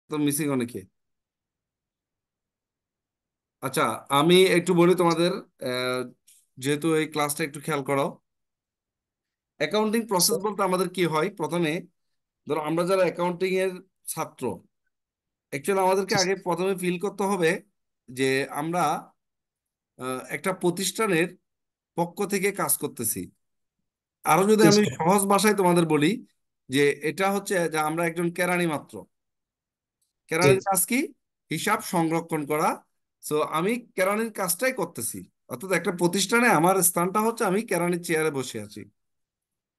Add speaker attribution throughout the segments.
Speaker 1: তো মিসিং অনেকে। আচ্ছা, আমি একটু বলি তোমাদের, আহ, যেহেতু এই ক্লাসটা একটু খেয়াল করো। Accounting process
Speaker 2: sir.
Speaker 1: বলতে আমাদের কি হয় প্রথমে, ধরো আমরা যারা অ্যাকাউন্টিং এর ছাত্র, অ্যাকচুয়ালি আমাদেরকে
Speaker 2: জি
Speaker 1: আগে
Speaker 2: স্যার।
Speaker 1: প্রথমে ফিল করতে হবে যে আমরা একটা প্রতিষ্ঠানের পক্ষ থেকে কাজ করতেছি। আরো যদি
Speaker 2: জি
Speaker 1: আমি
Speaker 2: স্যার।
Speaker 1: সহজ ভাষায় তোমাদের বলি, যে এটা হচ্ছে যে আমরা একজন কেরানি মাত্র।
Speaker 2: জি
Speaker 1: কেরানির কাজ কি? হিসাব সংরক্ষণ করা। সো আমি কেরানির কাজটাই করতেছি। অর্থাৎ একটা প্রতিষ্ঠানে আমার স্থানটা হচ্ছে আমি কেরানির চেয়ারে বসে আছি।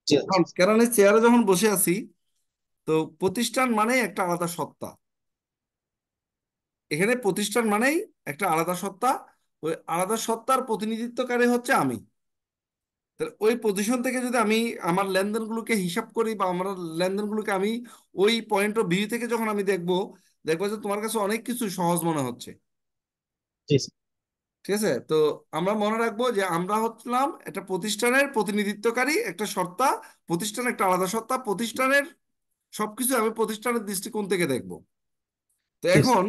Speaker 2: জি
Speaker 1: এখন কেরানির চেয়ারে যখন বসে আছি, তো প্রতিষ্ঠান মানেই একটা আলাদা সত্তা। এখানে প্রতিষ্ঠান মানেই একটা আলাদা সত্তা। ওই আলাদা সত্তার প্রতিনিধিত্বকারী হচ্ছে আমি। তাহলে ওই পজিশন থেকে যদি আমি আমার লেনদেনগুলোকে হিসাব করি, বা আমার লেনদেনগুলোকে আমি ওই পয়েন্ট অফ ভিউ থেকে যখন আমি দেখবো, দেখবো যে তোমার কাছে অনেক কিছু সহজ মনে হচ্ছে।
Speaker 2: জি স্যার।
Speaker 1: ঠিক আছে? তো আমরা মনে রাখবো যে আমরা হচ্ছিলাম একটা প্রতিষ্ঠানের প্রতিনিধিত্বকারী একটা সত্তা। প্রতিষ্ঠান একটা আলাদা সত্তা। প্রতিষ্ঠানের সবকিছু আমি প্রতিষ্ঠানের দৃষ্টিকোণ থেকে দেখবো। তো
Speaker 2: জি স্যার।
Speaker 1: এখন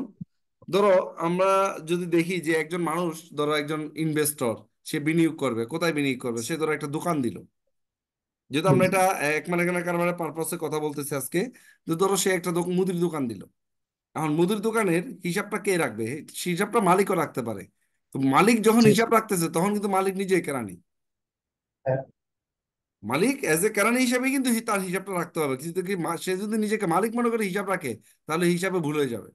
Speaker 1: ধরো আমরা যদি দেখি যে একজন মানুষ, ধরো একজন ইনভেস্টর, সে বিনিয়োগ করবে। কোথায় বিনিয়োগ করবে? সে ধরো একটা দোকান দিল। যেহেতু
Speaker 2: হুম।
Speaker 1: আমরা এটা এক মানে কারণে পারপাসে কথা বলতেছি আজকে, যে ধরো সে একটা মুদির দোকান দিল। এখন মুদির দোকানের হিসাবটা কে রাখবে? হিসাবটা মালিকও রাখতে পারে। তো মালিক যখন
Speaker 2: জি
Speaker 1: হিসাব
Speaker 2: স্যার।
Speaker 1: রাখতেছে, তখন কিন্তু মালিক নিজেই কেরানি।
Speaker 2: হ্যাঁ।
Speaker 1: মালিক এজ এ কেরানি হিসাবে কিন্তু তার হিসাবটা রাখতে হবে। কিন্তু কি সে যদি নিজেকে মালিক মনে করে হিসাব রাখে, তাহলে হিসাবে ভুল হয়ে যাবে।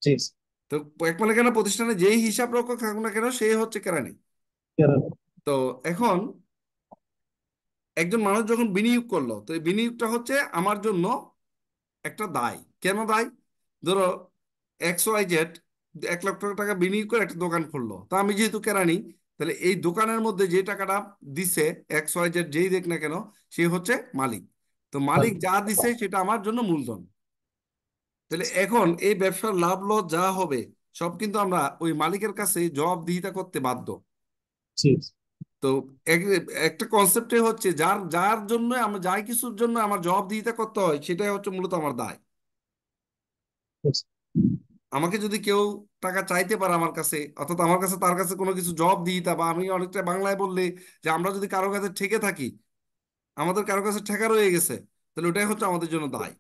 Speaker 2: জি স্যার।
Speaker 1: তো এক প্রতিষ্ঠানে যেই হিসাব রক্ষক থাকুক না কেন, সে হচ্ছে কেরানি।
Speaker 2: কেরালা।
Speaker 1: তো এখন একজন মানুষ যখন বিনিয়োগ করলো, তো এই বিনিয়োগটা হচ্ছে আমার জন্য একটা দায়। কেন দায়? ধরো XYZ 1 লক্ষ টাকা বিনিয়োগ করে একটা দোকান খুললো, তা আমি যেহেতু কেরানি, তাহলে এই দোকানের মধ্যে যে টাকাটা দিছে XYZ যেই দেখ না কেন, সে হচ্ছে মালিক। তো মালিক যা দিছে সেটা আমার জন্য মূলধন। তাহলে এখন এই ব্যবসার লাভ লস যা হবে, সব কিন্তু আমরা ওই মালিকের কাছে জবাবদিহিতা করতে বাধ্য।
Speaker 2: জি
Speaker 1: তো এক- একটা কনসেপ্টে হচ্ছে যার যার জন্য আমরা যাই কিছুর জন্য আমার জবাবদিহিতা করতে হয়, সেটাই হচ্ছে মূলত আমার দায়।
Speaker 2: স্যার।
Speaker 1: আমাকে যদি কেউ টাকা চাইতে পারে আমার কাছে, অর্থাৎ আমার কাছে তার কাছে কোনো কিছু জবাব দিইতা, বা আমি অনেকটা বাংলায় বললে, যে আমরা যদি কারো কাছে ঠেকে থাকি, আমাদের কারো কাছে ঠেকা রয়ে গেছে, তাহলে ওটাই হচ্ছে আমাদের জন্য দায়।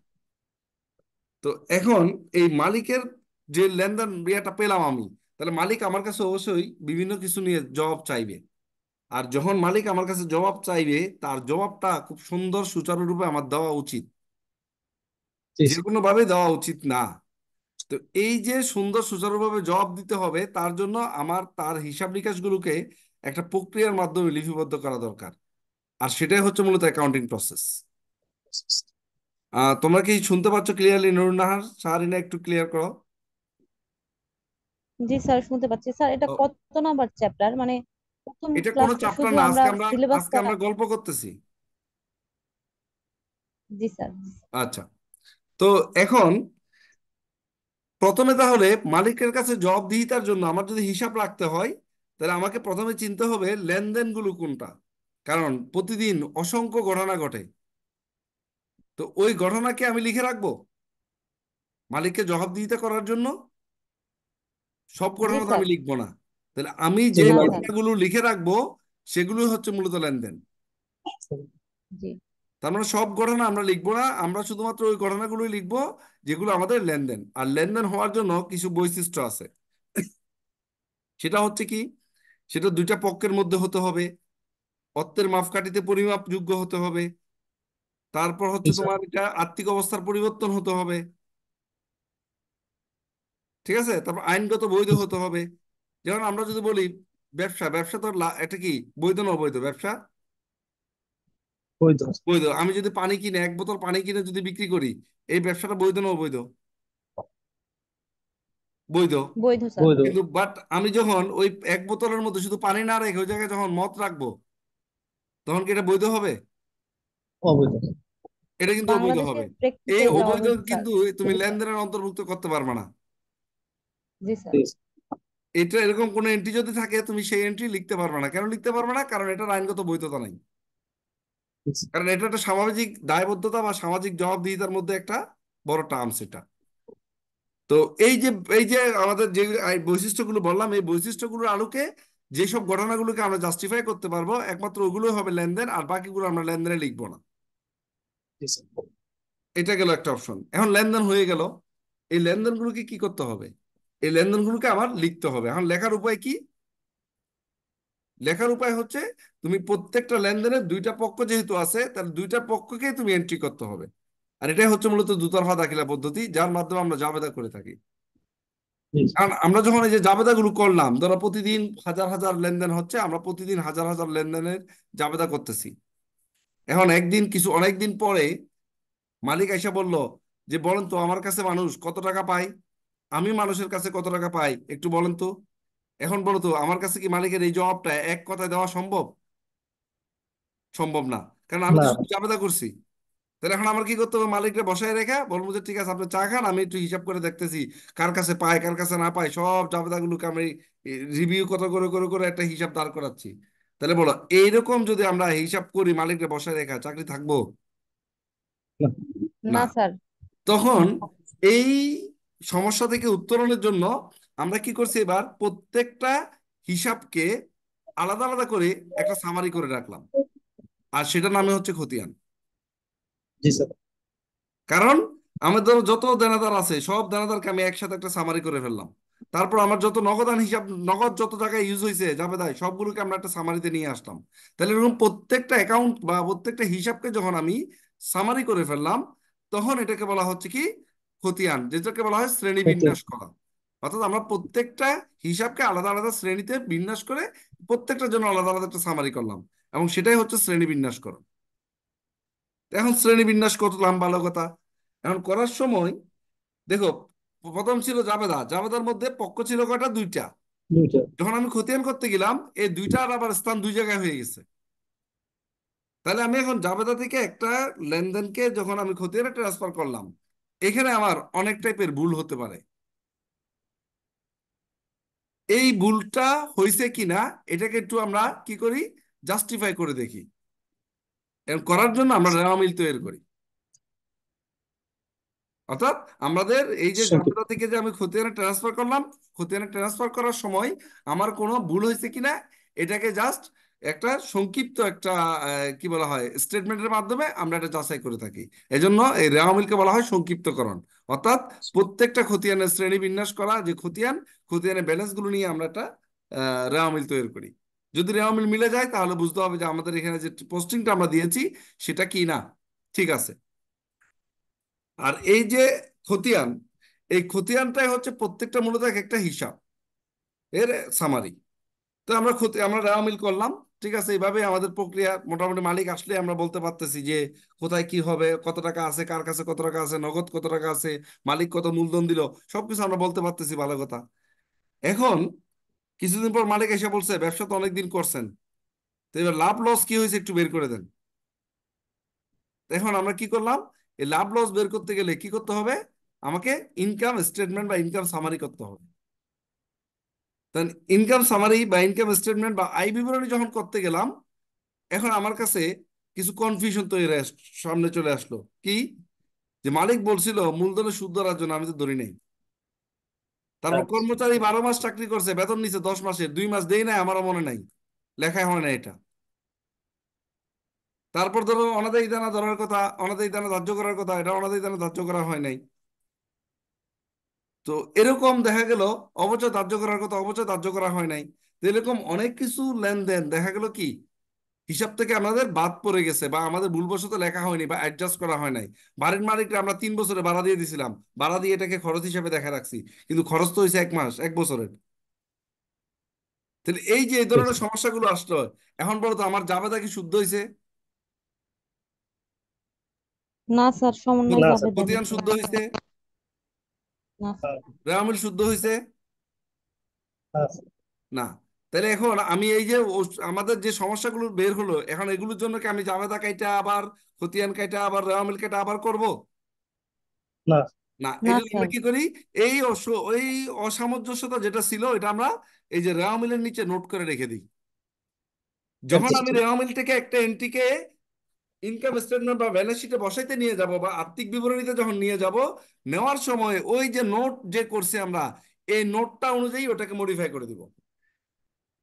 Speaker 1: তো এখন এই মালিকের যে লেনদেন ইয়েটা পেলাম আমি, তাহলে মালিক আমার কাছে অবশ্যই বিভিন্ন কিছু নিয়ে জবাব চাইবে। আর যখন মালিক আমার কাছে জবাব চাইবে, তার জবাবটা খুব সুন্দর সুচারুরূপে আমার দেওয়া উচিত।
Speaker 2: জি
Speaker 1: যে
Speaker 2: স্যার।
Speaker 1: কোনো ভাবে দেওয়া উচিত না। তো এই যে সুন্দর সুচারুভাবে জবাব দিতে হবে, তার জন্য আমার তার হিসাব নিকাশগুলোকে একটা প্রক্রিয়ার মাধ্যমে লিপিবদ্ধ করা দরকার। আর সেটাই হচ্ছে মূলত অ্যাকাউন্টিং প্রসেস। তোমরা কি শুনতে পাচ্ছ ক্লিয়ারলি? নুরুন্নাহার, শাহরিনা, একটু ক্লিয়ার করো।
Speaker 3: জি স্যার, শুনতে পাচ্ছি স্যার। এটা
Speaker 1: তো
Speaker 3: কত নাম্বার চ্যাপ্টার, মানে প্রথম
Speaker 1: এটা কোনো
Speaker 3: ক্লাসে
Speaker 1: চ্যাপ্টার
Speaker 3: শুধু
Speaker 1: না,
Speaker 3: আমরা
Speaker 1: আজকে আমরা আজকে
Speaker 3: সিলেবাসটা?
Speaker 1: আমরা গল্প করতেছি।
Speaker 3: জি স্যার।
Speaker 1: আচ্ছা, তো এখন প্রথমে তাহলে মালিকের কাছে জবাবদিহিতার জন্য আমার যদি হিসাব রাখতে হয়, তাহলে আমাকে প্রথমে চিনতে হবে লেনদেনগুলো কোনটা। কারণ প্রতিদিন অসংখ্য ঘটনা ঘটে। তো ওই ঘটনাকে আমি লিখে রাখবো মালিককে জবাবদিহিতা করার জন্য। সব
Speaker 3: জি
Speaker 1: ঘটনা তো
Speaker 3: স্যার।
Speaker 1: আমি লিখবো না। তাহলে আমি যে
Speaker 2: যেগুলো
Speaker 3: না
Speaker 2: লাগে।
Speaker 3: স্যার।
Speaker 1: ঘটনাগুলো লিখে রাখবো, সেগুলো হচ্ছে মূলত লেনদেন।
Speaker 3: জি।
Speaker 1: তার মানে সব ঘটনা আমরা লিখবো না, আমরা শুধুমাত্র ওই ঘটনাগুলোই লিখবো যেগুলো আমাদের লেনদেন। আর লেনদেন হওয়ার জন্য কিছু বৈশিষ্ট্য আছে। সেটা হচ্ছে কি? সেটা দুইটা পক্ষের মধ্যে হতে হবে, অর্থের মাপকাঠিতে পরিমাপযোগ্য হতে হবে, তারপর
Speaker 2: জি
Speaker 1: হচ্ছে
Speaker 2: স্যার।
Speaker 1: তোমার এটা আর্থিক অবস্থার পরিবর্তন হতে হবে। ঠিক আছে? তারপর আইনগত বৈধ
Speaker 2: জি
Speaker 1: হতে
Speaker 2: স্যার।
Speaker 1: হবে। যেমন আমরা যদি বলি ব্যবসা, ব্যবসা তো এটা কি বৈধ না অবৈধ? ব্যবসা
Speaker 2: বৈধ।
Speaker 1: বৈধ। আমি যদি পানি কিনে, 1 বোতল পানি কিনে যদি বিক্রি করি, এই ব্যবসাটা বৈধ না অবৈধ? বৈধ।
Speaker 3: বৈধ স্যার।
Speaker 2: বৈধ।
Speaker 1: কিন্তু বাট আমি যখন ওই 1 বোতলের মধ্যে শুধু পানি না রেখে ওই জায়গায় যখন মদ রাখবো, তখন কি এটা বৈধ হবে?
Speaker 2: অবৈধ।
Speaker 1: এটা কিন্তু অবৈধ হবে।
Speaker 3: বাংলাদেশের প্রেক্ষিতে
Speaker 1: এই
Speaker 3: এটা
Speaker 1: অবৈধ
Speaker 3: অবৈধ স্যার।
Speaker 1: কিন্তু তুমি লেনদেনের অন্তর্ভুক্ত করতে পারবে না।
Speaker 3: জি স্যার।
Speaker 2: জি স্যার।
Speaker 1: এটা এরকম কোন এন্ট্রি যদি থাকে, তুমি সেই এন্ট্রি লিখতে পারবে না। কেন লিখতে পারবে না? কারণ এটার আইনগত বৈধতা নাই।
Speaker 2: জি স্যার।
Speaker 1: কারণ এটা একটা সামাজিক দায়বদ্ধতা বা সামাজিক জবাবদিহিতার মধ্যে একটা বড় টার্মস এটা। তো এই যে আমাদের যে বৈশিষ্ট্যগুলো বললাম, এই বৈশিষ্ট্যগুলোর আলোকে যেসব ঘটনাগুলোকে আমরা জাস্টিফাই করতে পারবো একমাত্র ওগুলো হবে লেনদেন, আর বাকিগুলো আমরা লেনদেনে লিখবো না।
Speaker 2: জি স্যার।
Speaker 1: এটা গেল একটা অপশন। এখন লেনদেন হয়ে গেল, এই লেনদেনগুলোকে কি করতে হবে? এই লেনদেনগুলোকে আমার লিখতে হবে। এখন লেখার উপায় কি? লেখার উপায় হচ্ছে তুমি প্রত্যেকটা লেনদেনের দুইটা পক্ষ যেহেতু আছে, তাহলে দুইটা পক্ষকে তুমি এন্ট্রি করতে হবে। আর এটাই হচ্ছে মূলত দুতরফা দাখিলা পদ্ধতি, যার মাধ্যমে আমরা জাবেদা করে থাকি।
Speaker 2: জি স্যার।
Speaker 1: কারণ আমরা যখন এই যে জাবেদাগুলো করলাম, ধরো প্রতিদিন হাজার হাজার লেনদেন হচ্ছে, আমরা প্রতিদিন হাজার হাজার লেনদেনের জাবেদা করতেছি। এখন একদিন কিছু অনেক দিন পরে মালিক এসে বলল যে বলেন তো আমার কাছে মানুষ কত টাকা পায়, আমি মানুষের কাছে কত টাকা পাই একটু বলেন তো। এখন বলো তো আমার কাছে কি মালিকের এই জবাবটা এক কথায় দেওয়া সম্ভব? সম্ভব না, কারণ আমি তো
Speaker 2: না।
Speaker 1: শুধু জাবেদা করছি। তাহলে এখন আমার কি করতে হবে? মালিককে বসায় রেখে বলবো যে ঠিক আছে আপনি চা খান, আমি একটু হিসাব করে দেখতেছি কার কাছে পায় কার কাছে না পায়, সব জাবেদাগুলোকে আমি রিভিউ কত করে করে করে একটা হিসাব দাঁড় করাচ্ছি। তাহলে বলো, এইরকম যদি আমরা হিসাব করি মালিককে বসায় রেখা, চাকরি থাকবো?
Speaker 2: না।
Speaker 1: না।
Speaker 3: না স্যার।
Speaker 1: তখন এই সমস্যা থেকে উত্তরণের জন্য আমরা কি করছি, এবার প্রত্যেকটা হিসাবকে আলাদা আলাদা করে একটা সামারি করে রাখলাম, আর সেটার নামে হচ্ছে খতিয়ান।
Speaker 2: জি স্যার।
Speaker 1: কারণ আমাদের যত দেনাদার আছে সব দেনাদারকে আমি একসাথে একটা সামারি করে ফেললাম। তারপর আমার যত নগদান হিসাব, নগদ যত জায়গায় ইউজ হয়েছে জাবেদায়, সবগুলোকে আমরা একটা সামারিতে নিয়ে আসলাম। তাহলে এরকম প্রত্যেকটা অ্যাকাউন্ট বা প্রত্যেকটা হিসাবকে যখন আমি সামারি করে ফেললাম, তখন এটাকে বলা হচ্ছে কি খতিয়ান, যেটাকে বলা হয় শ্রেণী
Speaker 2: ওকে।
Speaker 1: বিন্যাস করা। অর্থাৎ আমরা প্রত্যেকটা হিসাবকে আলাদা আলাদা শ্রেণীতে বিন্যাস করে প্রত্যেকটার জন্য আলাদা আলাদা একটা সামারি করলাম, এবং সেটাই হচ্ছে শ্রেণী বিন্যাস করা। এখন শ্রেণী বিন্যাস করলাম, ভালো কথা। এখন করার সময় দেখো, প্রথম ছিল জাবেদা, জাবেদার মধ্যে পক্ষ ছিল কয়টা? দুইটা।
Speaker 2: দুইটা।
Speaker 1: যখন আমি খতিয়ান করতে গেলাম, এই দুইটার আবার স্থান দুই জায়গায় হয়ে গেছে। তাহলে আমি এখন জাবেদা থেকে একটা লেনদেনকে যখন আমি খতিয়ানে ট্রান্সফার করলাম, এখানে আমার অনেক টাইপের ভুল হতে পারে। এই ভুলটা হয়েছে কিনা এটাকে একটু আমরা কি করি, জাস্টিফাই করে দেখি। এবং করার জন্য আমরা রেওয়ামিল তৈরি করি। অর্থাৎ আমাদের এই যে
Speaker 2: সংক্ষেপ।
Speaker 1: জাবেদা থেকে যে আমি খতিয়ানে ট্রান্সফার করলাম, খতিয়ানে ট্রান্সফার করার সময় আমার কোনো ভুল হয়েছে কিনা এটাকে জাস্ট একটা সংক্ষিপ্ত একটা কি বলা হয় স্টেটমেন্টের মাধ্যমে আমরা এটা যাচাই করে থাকি। এজন্য এই রেওয়ামিলকে বলা হয় সংক্ষিপ্তকরণ। অর্থাৎ প্রত্যেকটা খতিয়ানের শ্রেণী বিন্যাস করা, যে খতিয়ান, খতিয়ানের ব্যালেন্স গুলো নিয়ে আমরা একটা রেওয়ামিল তৈরি করি। যদি রেওয়ামিল মিলে যায় তাহলে বুঝতে হবে যে আমাদের এখানে যে পোস্টিংটা আমরা দিয়েছি সেটা কি না ঠিক আছে। আর এই যে খতিয়ান, এই খতিয়ানটাই হচ্ছে প্রত্যেকটা মূলত এক একটা হিসাব এর সামারি। তো আমরা আমরা রেওয়ামিল করলাম, ঠিক আছে। এইভাবে আমাদের প্রক্রিয়া মোটামুটি মালিক আসলে আমরা বলতে পারতেছি যে কোথায় কি হবে, কত টাকা আছে, কার কাছে কত টাকা আছে, নগদ কত টাকা আছে, মালিক কত মূলধন দিল, সবকিছু আমরা বলতে পারতেছি, ভালো কথা। এখন কিছুদিন পর মালিক এসে বলছে ব্যবসা তো অনেকদিন করছেন, তো এবার লাভ লস কি হয়েছে একটু বের করে দেন। এখন আমরা কি করলাম, এই লাভ লস বের করতে গেলে কি করতে হবে? আমাকে ইনকাম স্টেটমেন্ট বা ইনকাম সামারি করতে হবে। তাহলে ইনকাম সামারি বা ইনকাম স্টেটমেন্ট বা আয় বিবরণী যখন করতে গেলাম, এখন আমার কাছে কিছু কনফিউশন তৈরি সামনে চলে আসলো। কি? যে মালিক বলছিল মূলধনের সুদ ধরার জন্য, আমি তো ধরি নাই। তারপর
Speaker 2: আচ্ছা।
Speaker 1: কর্মচারী 12 মাস চাকরি করছে, বেতন নিচ্ছে 10 মাসের, 2 মাস দেই নাই, আমারও মনে নাই, লেখায় হয় না এটা। তারপর ধরো অনাদায়ী দানা ধরার কথা, অনাদায়ী দানা ধার্য করার কথা, এটা অনাদায়ী দানা ধার্য করা হয় নাই। তো এরকম দেখা গেল অবচয় ধার্য করার কথা, অবচয় ধার্য করা হয় নাই। তো এরকম অনেক কিছু লেনদেন দেখা গেল কি হিসাব থেকে আমাদের বাদ পড়ে গেছে, বা আমাদের ভুলবশত লেখা হয়নি বা অ্যাডজাস্ট করা হয় নাই। বাড়ির মালিককে আমরা 3 বছরে ভাড়া দিয়ে দিছিলাম, ভাড়া দিয়ে এটাকে খরচ হিসেবে দেখা রাখছি, কিন্তু খরচ তো হয়েছে 1 মাস 1 বছরের। তাহলে এই যে এই
Speaker 2: জি
Speaker 1: ধরনের
Speaker 2: স্যার।
Speaker 1: সমস্যাগুলো আসলো, এখন বলো তো আমার জাবেদা কি শুদ্ধ হয়েছে?
Speaker 3: না স্যার, সমন্বয়
Speaker 2: না
Speaker 3: যাবে
Speaker 2: স্যার।
Speaker 3: দেন।
Speaker 1: খতিয়ান শুদ্ধ হয়েছে?
Speaker 3: না স্যার।
Speaker 1: রেওয়ামিল শুদ্ধ হয়েছে?
Speaker 2: আচ্ছা।
Speaker 1: না। তাহলে এখন আমি এই যে আমাদের যে সমস্যাগুলো বের হলো, এখন এগুলোর জন্য কি আমি জাবেদা কাইটা আবার খতিয়ান কাইটা আবার রেওয়ামিল কাইটা আবার করব?
Speaker 2: না।
Speaker 1: না। এই
Speaker 3: না
Speaker 1: জন্য আমরা
Speaker 3: স্যার।
Speaker 1: কি করি, এই ওই অসামঞ্জস্যতা যেটা ছিল এটা আমরা এই যে রেওয়ামিলের নিচে নোট করে রেখে দিই। যখন আমি
Speaker 2: অ্যাডজাস্ট।
Speaker 1: রেওয়ামিল থেকে একটা এন্ট্রিকে ইনকাম স্টেটমেন্ট বা ব্যালেন্স শিটে বসাইতে নিয়ে যাব বা আর্থিক বিবরণীতে যখন নিয়ে যাব, নেওয়ার সময় ওই যে নোট যে করছি আমরা, এই নোটটা অনুযায়ী ওটাকে মডিফাই করে দিব।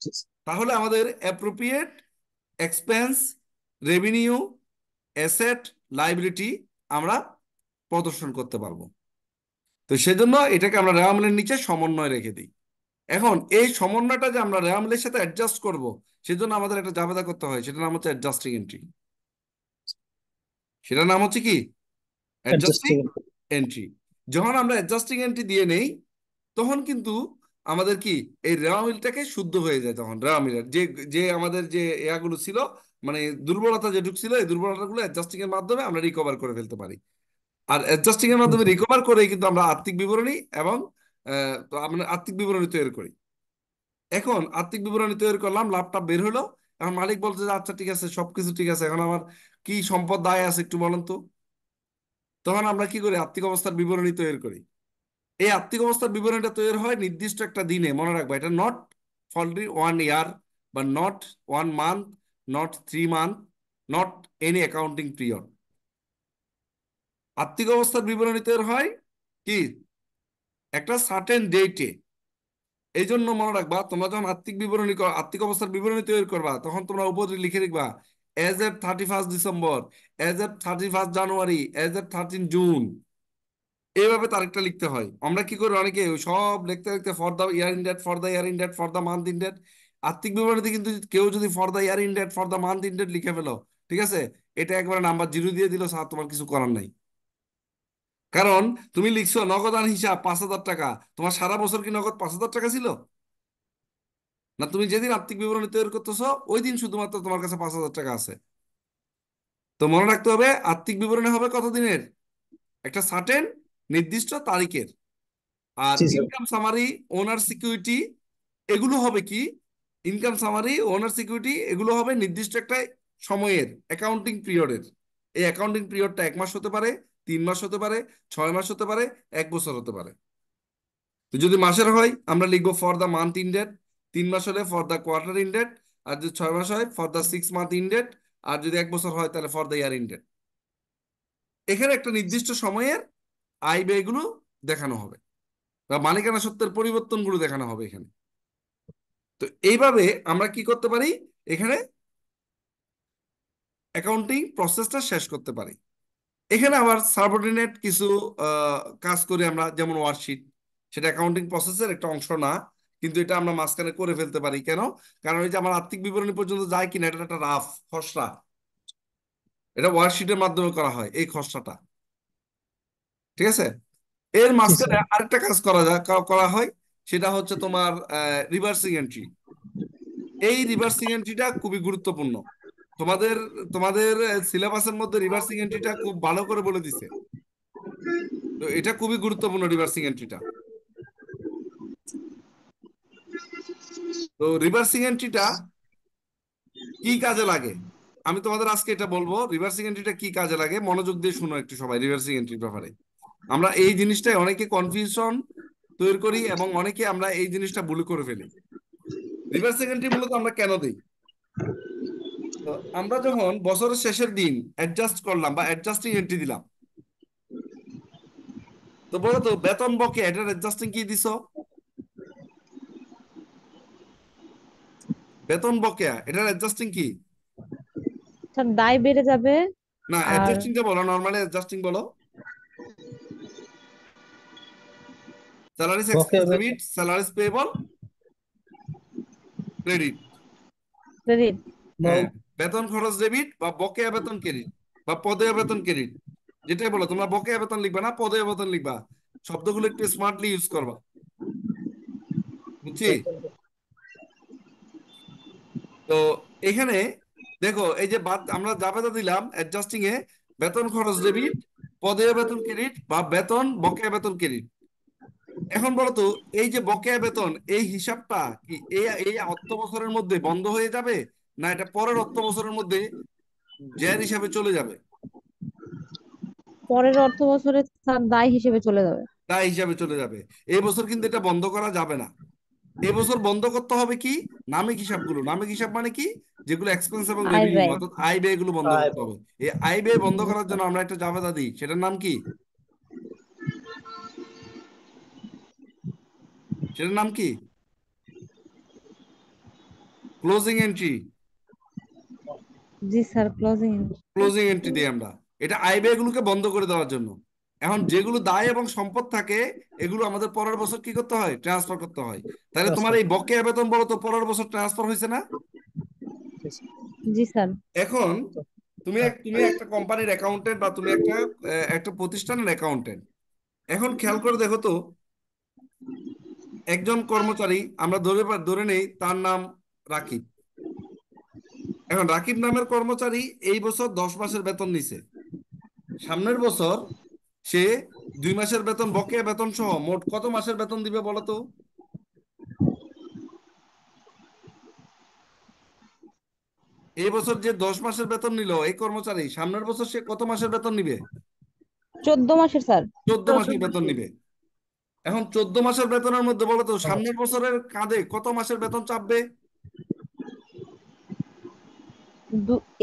Speaker 2: জি স্যার।
Speaker 1: তাহলে আমাদের appropriate expense, revenue, asset, liability আমরা প্রদর্শন করতে পারবো। তো সেজন্য এটাকে আমরা রেওয়ামিলের নিচে সমন্বয় রেখে দিই। এখন এই সমন্বয়টা যে আমরা রেওয়ামিলের সাথে অ্যাডজাস্ট করব, সেজন্য আমাদের একটা জাবেদা করতে হয়, সেটার নাম হচ্ছে অ্যাডজাস্টিং এন্ট্রি। সেটার নাম হচ্ছে কি? Adjusting
Speaker 2: adjusting.
Speaker 1: এন্ট্রি। যখন আমরা অ্যাডজাস্টিং এন্ট্রি দিয়ে নেই, তখন কিন্তু আমাদের কি এই রেওয়া মিলটাকে শুদ্ধ হয়ে যায়। তখন রেওয়া মিলের যে যে আমাদের যে ইয়াগুলো ছিল, মানে দুর্বলতা যেটুকু ছিল, এই দুর্বলতাগুলো অ্যাডজাস্টিং এর মাধ্যমে আমরা রিকভার করে ফেলতে পারি। আর অ্যাডজাস্টিং এর মাধ্যমে রিকভার করেই কিন্তু আমরা আর্থিক বিবরণী এবং তো আমরা আর্থিক বিবরণী তৈরি করি। এখন আর্থিক বিবরণী তৈরি করলাম, লাভটা বের হলো। এখন মালিক বলছে যে আচ্ছা ঠিক আছে, সবকিছু ঠিক আছে, এখন আমার কি সম্পদ দায় আছে একটু বলেন তো। তখন আমরা কি করি? আর্থিক অবস্থার বিবরণী তৈরি করি। এই আর্থিক অবস্থার বিবরণীটা তৈরি হয় নির্দিষ্ট একটা দিনে, মনে রাখবা, এটা নট ফললি 1 ইয়ার বা not 1 month, not 3 month, not any accounting period. আর্থিক অবস্থার বিবরণী তৈরি হয় কি একটা সার্টেন ডেটে। এই জন্য মনে রাখবা, তোমরা যখন আর্থিক অবস্থার বিবরণী তৈরি করবা, তখন তোমরা উপরে লিখে লিখবা এজ এট 31 ডিসেম্বর, এজ এট 31 জানুয়ারি, এজ এট 13 জুন। এইভাবে তারিখটা লিখতে হয়। আমরা কি করি, অনেকে ওই সব লিখতে লিখতে for the year in date, for the year in date, for the month in date. আর্থিক বিবরণীতে কিন্তু কেউ যদি for the year in date, for the month in date লিখে ফেলো, ঠিক আছে, এটা একবারে নাম্বার 0 দিয়ে দিল, স্যার তোমার কিছু করার নাই। কারণ তুমি লিখছো নগদান হিসাব 5,000 টাকা, তোমার সারা বছর কি নগদ 5,000 টাকা ছিল? না, তুমি যেদিন আর্থিক বিবরণী তৈরি করতেছো ওই দিন শুধুমাত্র তোমার কাছে 5,000 টাকা আছে। তো মনে রাখতে হবে, আর্থিক বিবরণী হবে কত দিনের? একটা সার্টেন নির্দিষ্ট তারিখের। আর
Speaker 2: জি sir.
Speaker 1: Income summary, owner security, এগুলো হবে কি? ইনকাম সামারি, ওনার সিকিউরিটি, এগুলো হবে নির্দিষ্ট একটা সময়ের, অ্যাকাউন্টিং পিরিয়ডের। এই অ্যাকাউন্টিং পিরিয়ডটা 1 মাস হতে পারে, 3 মাস হতে পারে, 6 মাস হতে পারে, 1 বছর হতে পারে। তো যদি মাসের হয় আমরা লিখবো ফর দ্য মান্থ ইনডেট, 3 মাস হলে ফর দ্য কোয়ার্টার ইনডেট, আর যদি 6 মাস হয় ফর দ্য 6 মান্থ ইনডেট, আর যদি 1 বছর হয় তাহলে ফর দ্য ইয়ার ইনডেট। এখানে একটা নির্দিষ্ট সময়ের আয় ব্যয়গুলো দেখানো হবে, বা মালিকানা সত্ত্বের পরিবর্তনগুলো দেখানো হবে এখানে। তো এইভাবে আমরা কি করতে পারি? এখানে অ্যাকাউন্টিং প্রসেসটা শেষ করতে পারি। এখানে আবার সাবঅর্ডিনেট কিছু কাজ করি আমরা, যেমন ওয়ার্কশিট। সেটা অ্যাকাউন্টিং প্রসেসের একটা অংশ না, কিন্তু এটা আমরা মাঝখানে করে ফেলতে পারি। কেন? কারণ এই যে আমার আর্থিক বিবরণী পর্যন্ত যায় কিনা, এটা একটা রাফ খসড়া, এটা ওয়ার্কশিটের মাধ্যমে করা হয় এই খসড়াটা, ঠিক আছে। এর
Speaker 2: জি
Speaker 1: মাঝখানে
Speaker 2: স্যার।
Speaker 1: আরেকটা কাজ করা হয়, সেটা হচ্ছে তোমার রিভার্সিং এন্ট্রি। এই রিভার্সিং এন্ট্রিটা খুবই গুরুত্বপূর্ণ। তোমাদের তোমাদের সিলেবাসের মধ্যে রিভার্সিং এন্ট্রিটা খুব ভালো করে বলে দিছে। তো এটা খুবই গুরুত্বপূর্ণ রিভার্সিং এন্ট্রিটা। তো রিভার্সিং এন্ট্রিটা কি কাজে লাগে, আমি তোমাদের আজকে এটা বলবো। রিভার্সিং এন্ট্রিটা কি কাজে লাগে, মনোযোগ দিয়ে শুনো একটু সবাই রিভার্সিং এন্ট্রির ব্যাপারে। আমরা এই জিনিসটাই অনেকে কনফিউশন তৈরি করি, এবং অনেকে আমরা এই জিনিসটা ভুল করে ফেলি। রিভার্সিং এন্ট্রি মূলত আমরা কেন দিই? তো আমরা যখন বছরের শেষের দিন অ্যাডজাস্ট করলাম বা অ্যাডজাস্টিং এন্ট্রি দিলাম, তো বলো তো বেতন বকে এটার অ্যাডজাস্টিং কি দিছো? বেতন বকেয়া এটার অ্যাডজাস্টিং কি?
Speaker 3: স্যার দায় বেড়ে যাবে।
Speaker 1: না,
Speaker 3: আর
Speaker 1: অ্যাডজাস্টিংটা বলো, নরমালি অ্যাডজাস্টিং বলো। স্যালারিজ
Speaker 2: বকেয়া
Speaker 1: এক্সপেন্স
Speaker 2: বেতন।
Speaker 1: Debit, salaries payable credit.
Speaker 3: Credit.
Speaker 1: হ্যাঁ, বেতন খরচ ডেবিট বা বকেয়া বেতন ক্রেডিট বা পদেয় বেতন ক্রেডিট। যেটাই বলো, তোমরা বকেয়া বেতন লিখবা না, পদেয় বেতন লিখবা। শব্দগুলো একটু স্মার্টলি ইউজ করবা, বুঝছি?
Speaker 2: বেতন।
Speaker 1: তো এখানে দেখো, এই যে বাদ আমরা জাবেদা দিলাম অ্যাডজাস্টিং এ, বেতন খরচ ডেবিট, পদেয় বেতন ক্রেডিট বা বেতন বকেয়া বেতন ক্রেডিট। এখন বলো তো, এই যে বকেয়া বেতন, এই হিসাবটা কি এই এই অর্থ বছরের মধ্যে বন্ধ হয়ে যাবে, না এটা পরের অর্থ বছরের মধ্যে জের হিসাবে চলে যাবে?
Speaker 3: পরের অর্থ বছরে স্যার দায় হিসেবে চলে যাবে।
Speaker 1: দায় হিসাবে চলে যাবে। এই বছর কিন্তু এটা বন্ধ করা যাবে না। এবছর বন্ধ করতে হবে কি, নামিক হিসাবগুলো। নামিক হিসাব মানে কি, যেগুলো এক্সপেন্স এবং
Speaker 3: আয়
Speaker 1: রেভিনিউ
Speaker 3: ব্যয়।
Speaker 1: অর্থাৎ আয় ব্যয় গুলো বন্ধ
Speaker 2: আয়
Speaker 1: করতে হবে। এই আয় ব্যয় বন্ধ
Speaker 3: জি
Speaker 1: করার
Speaker 3: স্যার।
Speaker 1: জন্য আমরা একটা জাবেদা দিই, সেটার নাম কি? সেটার নাম কি? Closing entry.
Speaker 3: জি স্যার, ক্লোজিং।
Speaker 1: ক্লোজিং এন্ট্রি দিই আমরা, এটা আয় ব্যয়গুলোকে বন্ধ করে দেওয়ার জন্য। এখন যেগুলো দায় এবং সম্পদ থাকে, এগুলো আমাদের পরের বছর কি করতে হয়, ট্রান্সফার করতে হয়। তাহলে তোমার
Speaker 2: ট্রান্সফার।
Speaker 1: এই বকেয়া বেতন বলো তো পরের বছর ট্রান্সফার হয়েছে না?
Speaker 3: জি স্যার।
Speaker 1: এখন
Speaker 2: তো
Speaker 1: তুমি তুমি একটা কোম্পানির অ্যাকাউন্টেন্ট বা তুমি একটা একটা প্রতিষ্ঠানের অ্যাকাউন্টেন্ট। এখন খেয়াল করে দেখো তো, একজন কর্মচারী, আমরা ধরে নেই তার নাম রাকিব। এখন রাকিব নামের কর্মচারী এই বছর 10 মাসের বেতন নিছে। সামনের বছর সে 2 মাসের বেতন, বকেয়া বেতন সহ মোট কত মাসের বেতন দিবে বলো তো? এই বছর যে 10 মাসের বেতন নিল এই কর্মচারী, সামনের বছর সে কত মাসের বেতন নিবে?
Speaker 3: 14 মাসের স্যার।
Speaker 1: 14 মাসের বেতন নিবে। এখন 14 মাসের বেতনের মধ্যে বলো তো সামনের
Speaker 2: আচ্ছা।
Speaker 1: বছরের কাঁধে কত মাসের বেতন চাপবে?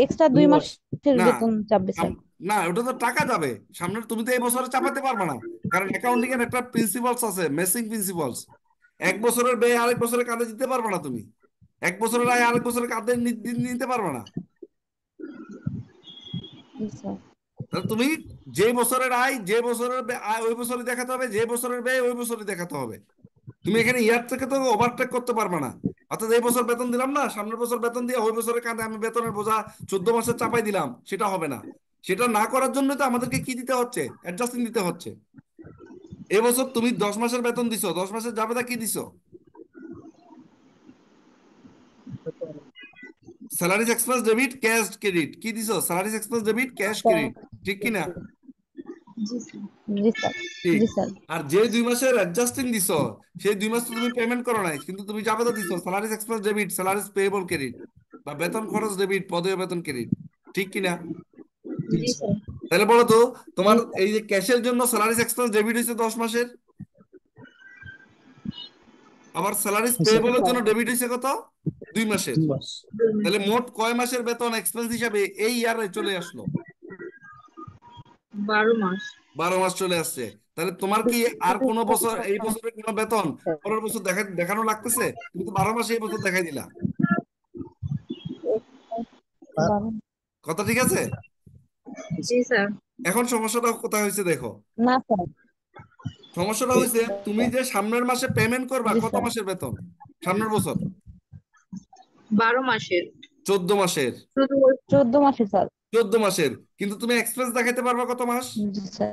Speaker 3: এক্সট্রা
Speaker 2: দুই
Speaker 3: দুই
Speaker 2: মাস
Speaker 3: মাসের
Speaker 1: না,
Speaker 3: বেতন চাপবে স্যার।
Speaker 1: না, ওটা তো টাকা যাবে সামনের, তুমি তো এই বছরে চাপাতে পারবে না। কারণ অ্যাকাউন্টিং এর একটা প্রিন্সিপালস আছে, মেসিং প্রিন্সিপালস। এক বছরের ব্যয় আরেক বছরের কাঁধে দিতে পারবে না তুমি। এক বছরের আয় আরেক বছরের কাঁধে নিতে পারবে না।
Speaker 3: জি স্যার।
Speaker 1: তাহলে তুমি যে বছরের আয় যে বছরের আয় ওই বছরই দেখাতে হবে, যে বছরের ব্যয় ওই বছরই দেখাতে হবে। তুমি এখানে ইয়ার থেকে তো ওভারটেক করতে পারবে না। অর্থাৎ এই বছর বেতন দিলাম না, সামনের বছর বেতন দিয়ে ওই বছরের কাঁধে আমি বেতনের বোঝা 14 মাসের চাপাই দিলাম, সেটা হবে না। সেটা না করার জন্য তো আমাদেরকে কি দিতে হচ্ছে, অ্যাডজাস্টিং দিতে হচ্ছে। এবছর তুমি 10 মাসের বেতন দিছো, 10 মাসের জাবেদা কি দিছো? Salaries expense debit cash credit কি দিছো? Salaries expense debit cash credit, ঠিক কি না?
Speaker 3: জি স্যার। জি স্যার।
Speaker 1: ঠিক।
Speaker 3: জি স্যার।
Speaker 1: আর যে 2 মাসের অ্যাডজাস্টিং দিছো, সেই 2 মাস তো তুমি পেমেন্ট করো নাই, কিন্তু তুমি জাবেদা দিছো salaries expense debit salaries payable credit, বা বেতন খরচ ডেবিট পদেয় বেতন ক্রেডিট, ঠিক কি না?
Speaker 2: জি
Speaker 3: জি
Speaker 2: স্যার।
Speaker 3: স্যার।
Speaker 1: তাহলে বলো তো,
Speaker 3: জি
Speaker 1: তোমার
Speaker 3: স্যার।
Speaker 1: এই যে ক্যাশের জন্য স্যালারিজ এক্সপেন্স ডেবিট হয়েছে 10 মাসের, আবার স্যালারিজ
Speaker 2: স্যার।
Speaker 1: পেয়েবলের জন্য ডেবিট হয়েছে কত, 2 মাসের।
Speaker 2: 2 মাস।
Speaker 1: তাহলে মোট কয় মাসের বেতন এক্সপেন্স হিসাবে এই ইয়ারে চলে আসলো?
Speaker 3: 12 মাস।
Speaker 1: 12 মাস চলে আসছে। তাহলে তোমার কি আর কোনো বছর, এই বছরের কোনো বেতন পরের বছর দেখানো লাগতেছে? তুমি তো 12 মাস এই বছর দেখাই দিলা।
Speaker 2: আর
Speaker 3: 12।
Speaker 1: কথা ঠিক আছে?
Speaker 3: জি স্যার।
Speaker 1: এখন সমস্যাটা কোথায় হয়েছে দেখো।
Speaker 3: না স্যার।
Speaker 1: সমস্যাটা হয়েছে তুমি যে সামনের মাসে পেমেন্ট করবা
Speaker 3: জি
Speaker 1: কত
Speaker 3: স্যার।
Speaker 1: মাসের বেতন সামনের বছর?
Speaker 3: 12 মাসের।
Speaker 1: 14 মাসের।
Speaker 3: শুধু 14 মাসের স্যার।
Speaker 1: 14 মাসের, কিন্তু তুমি এক্সপেন্স দেখাইতে পারবা কত মাস?
Speaker 3: জি স্যার।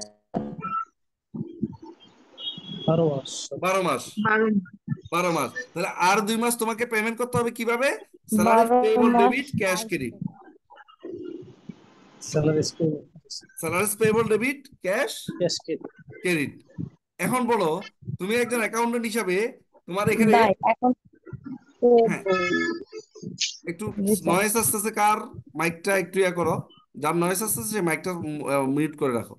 Speaker 2: 12 মাস।
Speaker 1: 12 মাস।
Speaker 3: 12 মাস।
Speaker 1: 12 মাস, তাহলে আর 2 মাস তোমাকে পেমেন্ট করতে হবে কিভাবে? স্যালারিজ
Speaker 3: বারো
Speaker 1: পেয়েবল
Speaker 3: মাস
Speaker 1: ডেবিট ক্যাশ
Speaker 3: আর
Speaker 1: credit.
Speaker 2: Salary school.
Speaker 1: Salaries payable debit cash
Speaker 2: ক্যাশকেড।
Speaker 1: ক্রেডিট। এখন বলো, তুমি একজন অ্যাকাউন্টেন্ট হিসাবে তোমার এখানে,
Speaker 3: দায় এখন
Speaker 1: হ্যাঁ, একটু
Speaker 3: জি স্যার।
Speaker 1: নয়েজ আসতেছে কার? মাইকটা একটু ইয়া করো, যার নয়েজ আসতেছে সে মাইকটা মিউট করে রাখো।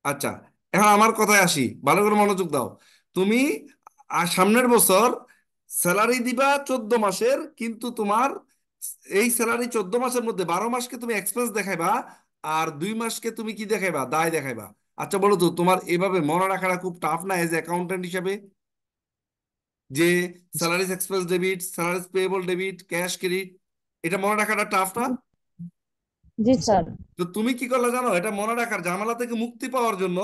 Speaker 1: আচ্ছা, এখন আমার কথায় আসি, ভালো করে মনোযোগ দাও। তুমি সামনের বছর স্যালারি দিবা 14 মাসের, কিন্তু তোমার এই স্যালারি 14 মাসের মধ্যে 12 মাসকে তুমি এক্সপেন্স দেখাইবা, আর 2 মাসকে তুমি কি দেখাইবা, দায় দেখাইবা। আচ্ছা বলো তো, তোমার এভাবে মনে রাখাটা খুব টাফ না এজ অ্যাকাউন্টেন্ট হিসাবে, যে salaries expense debit salaries payable debit cash credit, এটা মনে রাখাটা টাফ না?
Speaker 3: জি
Speaker 2: জি স্যার।
Speaker 3: স্যার।
Speaker 1: তো তুমি কি করলে জানো, এটা মনে রাখার ঝামেলা থেকে মুক্তি পাওয়ার জন্য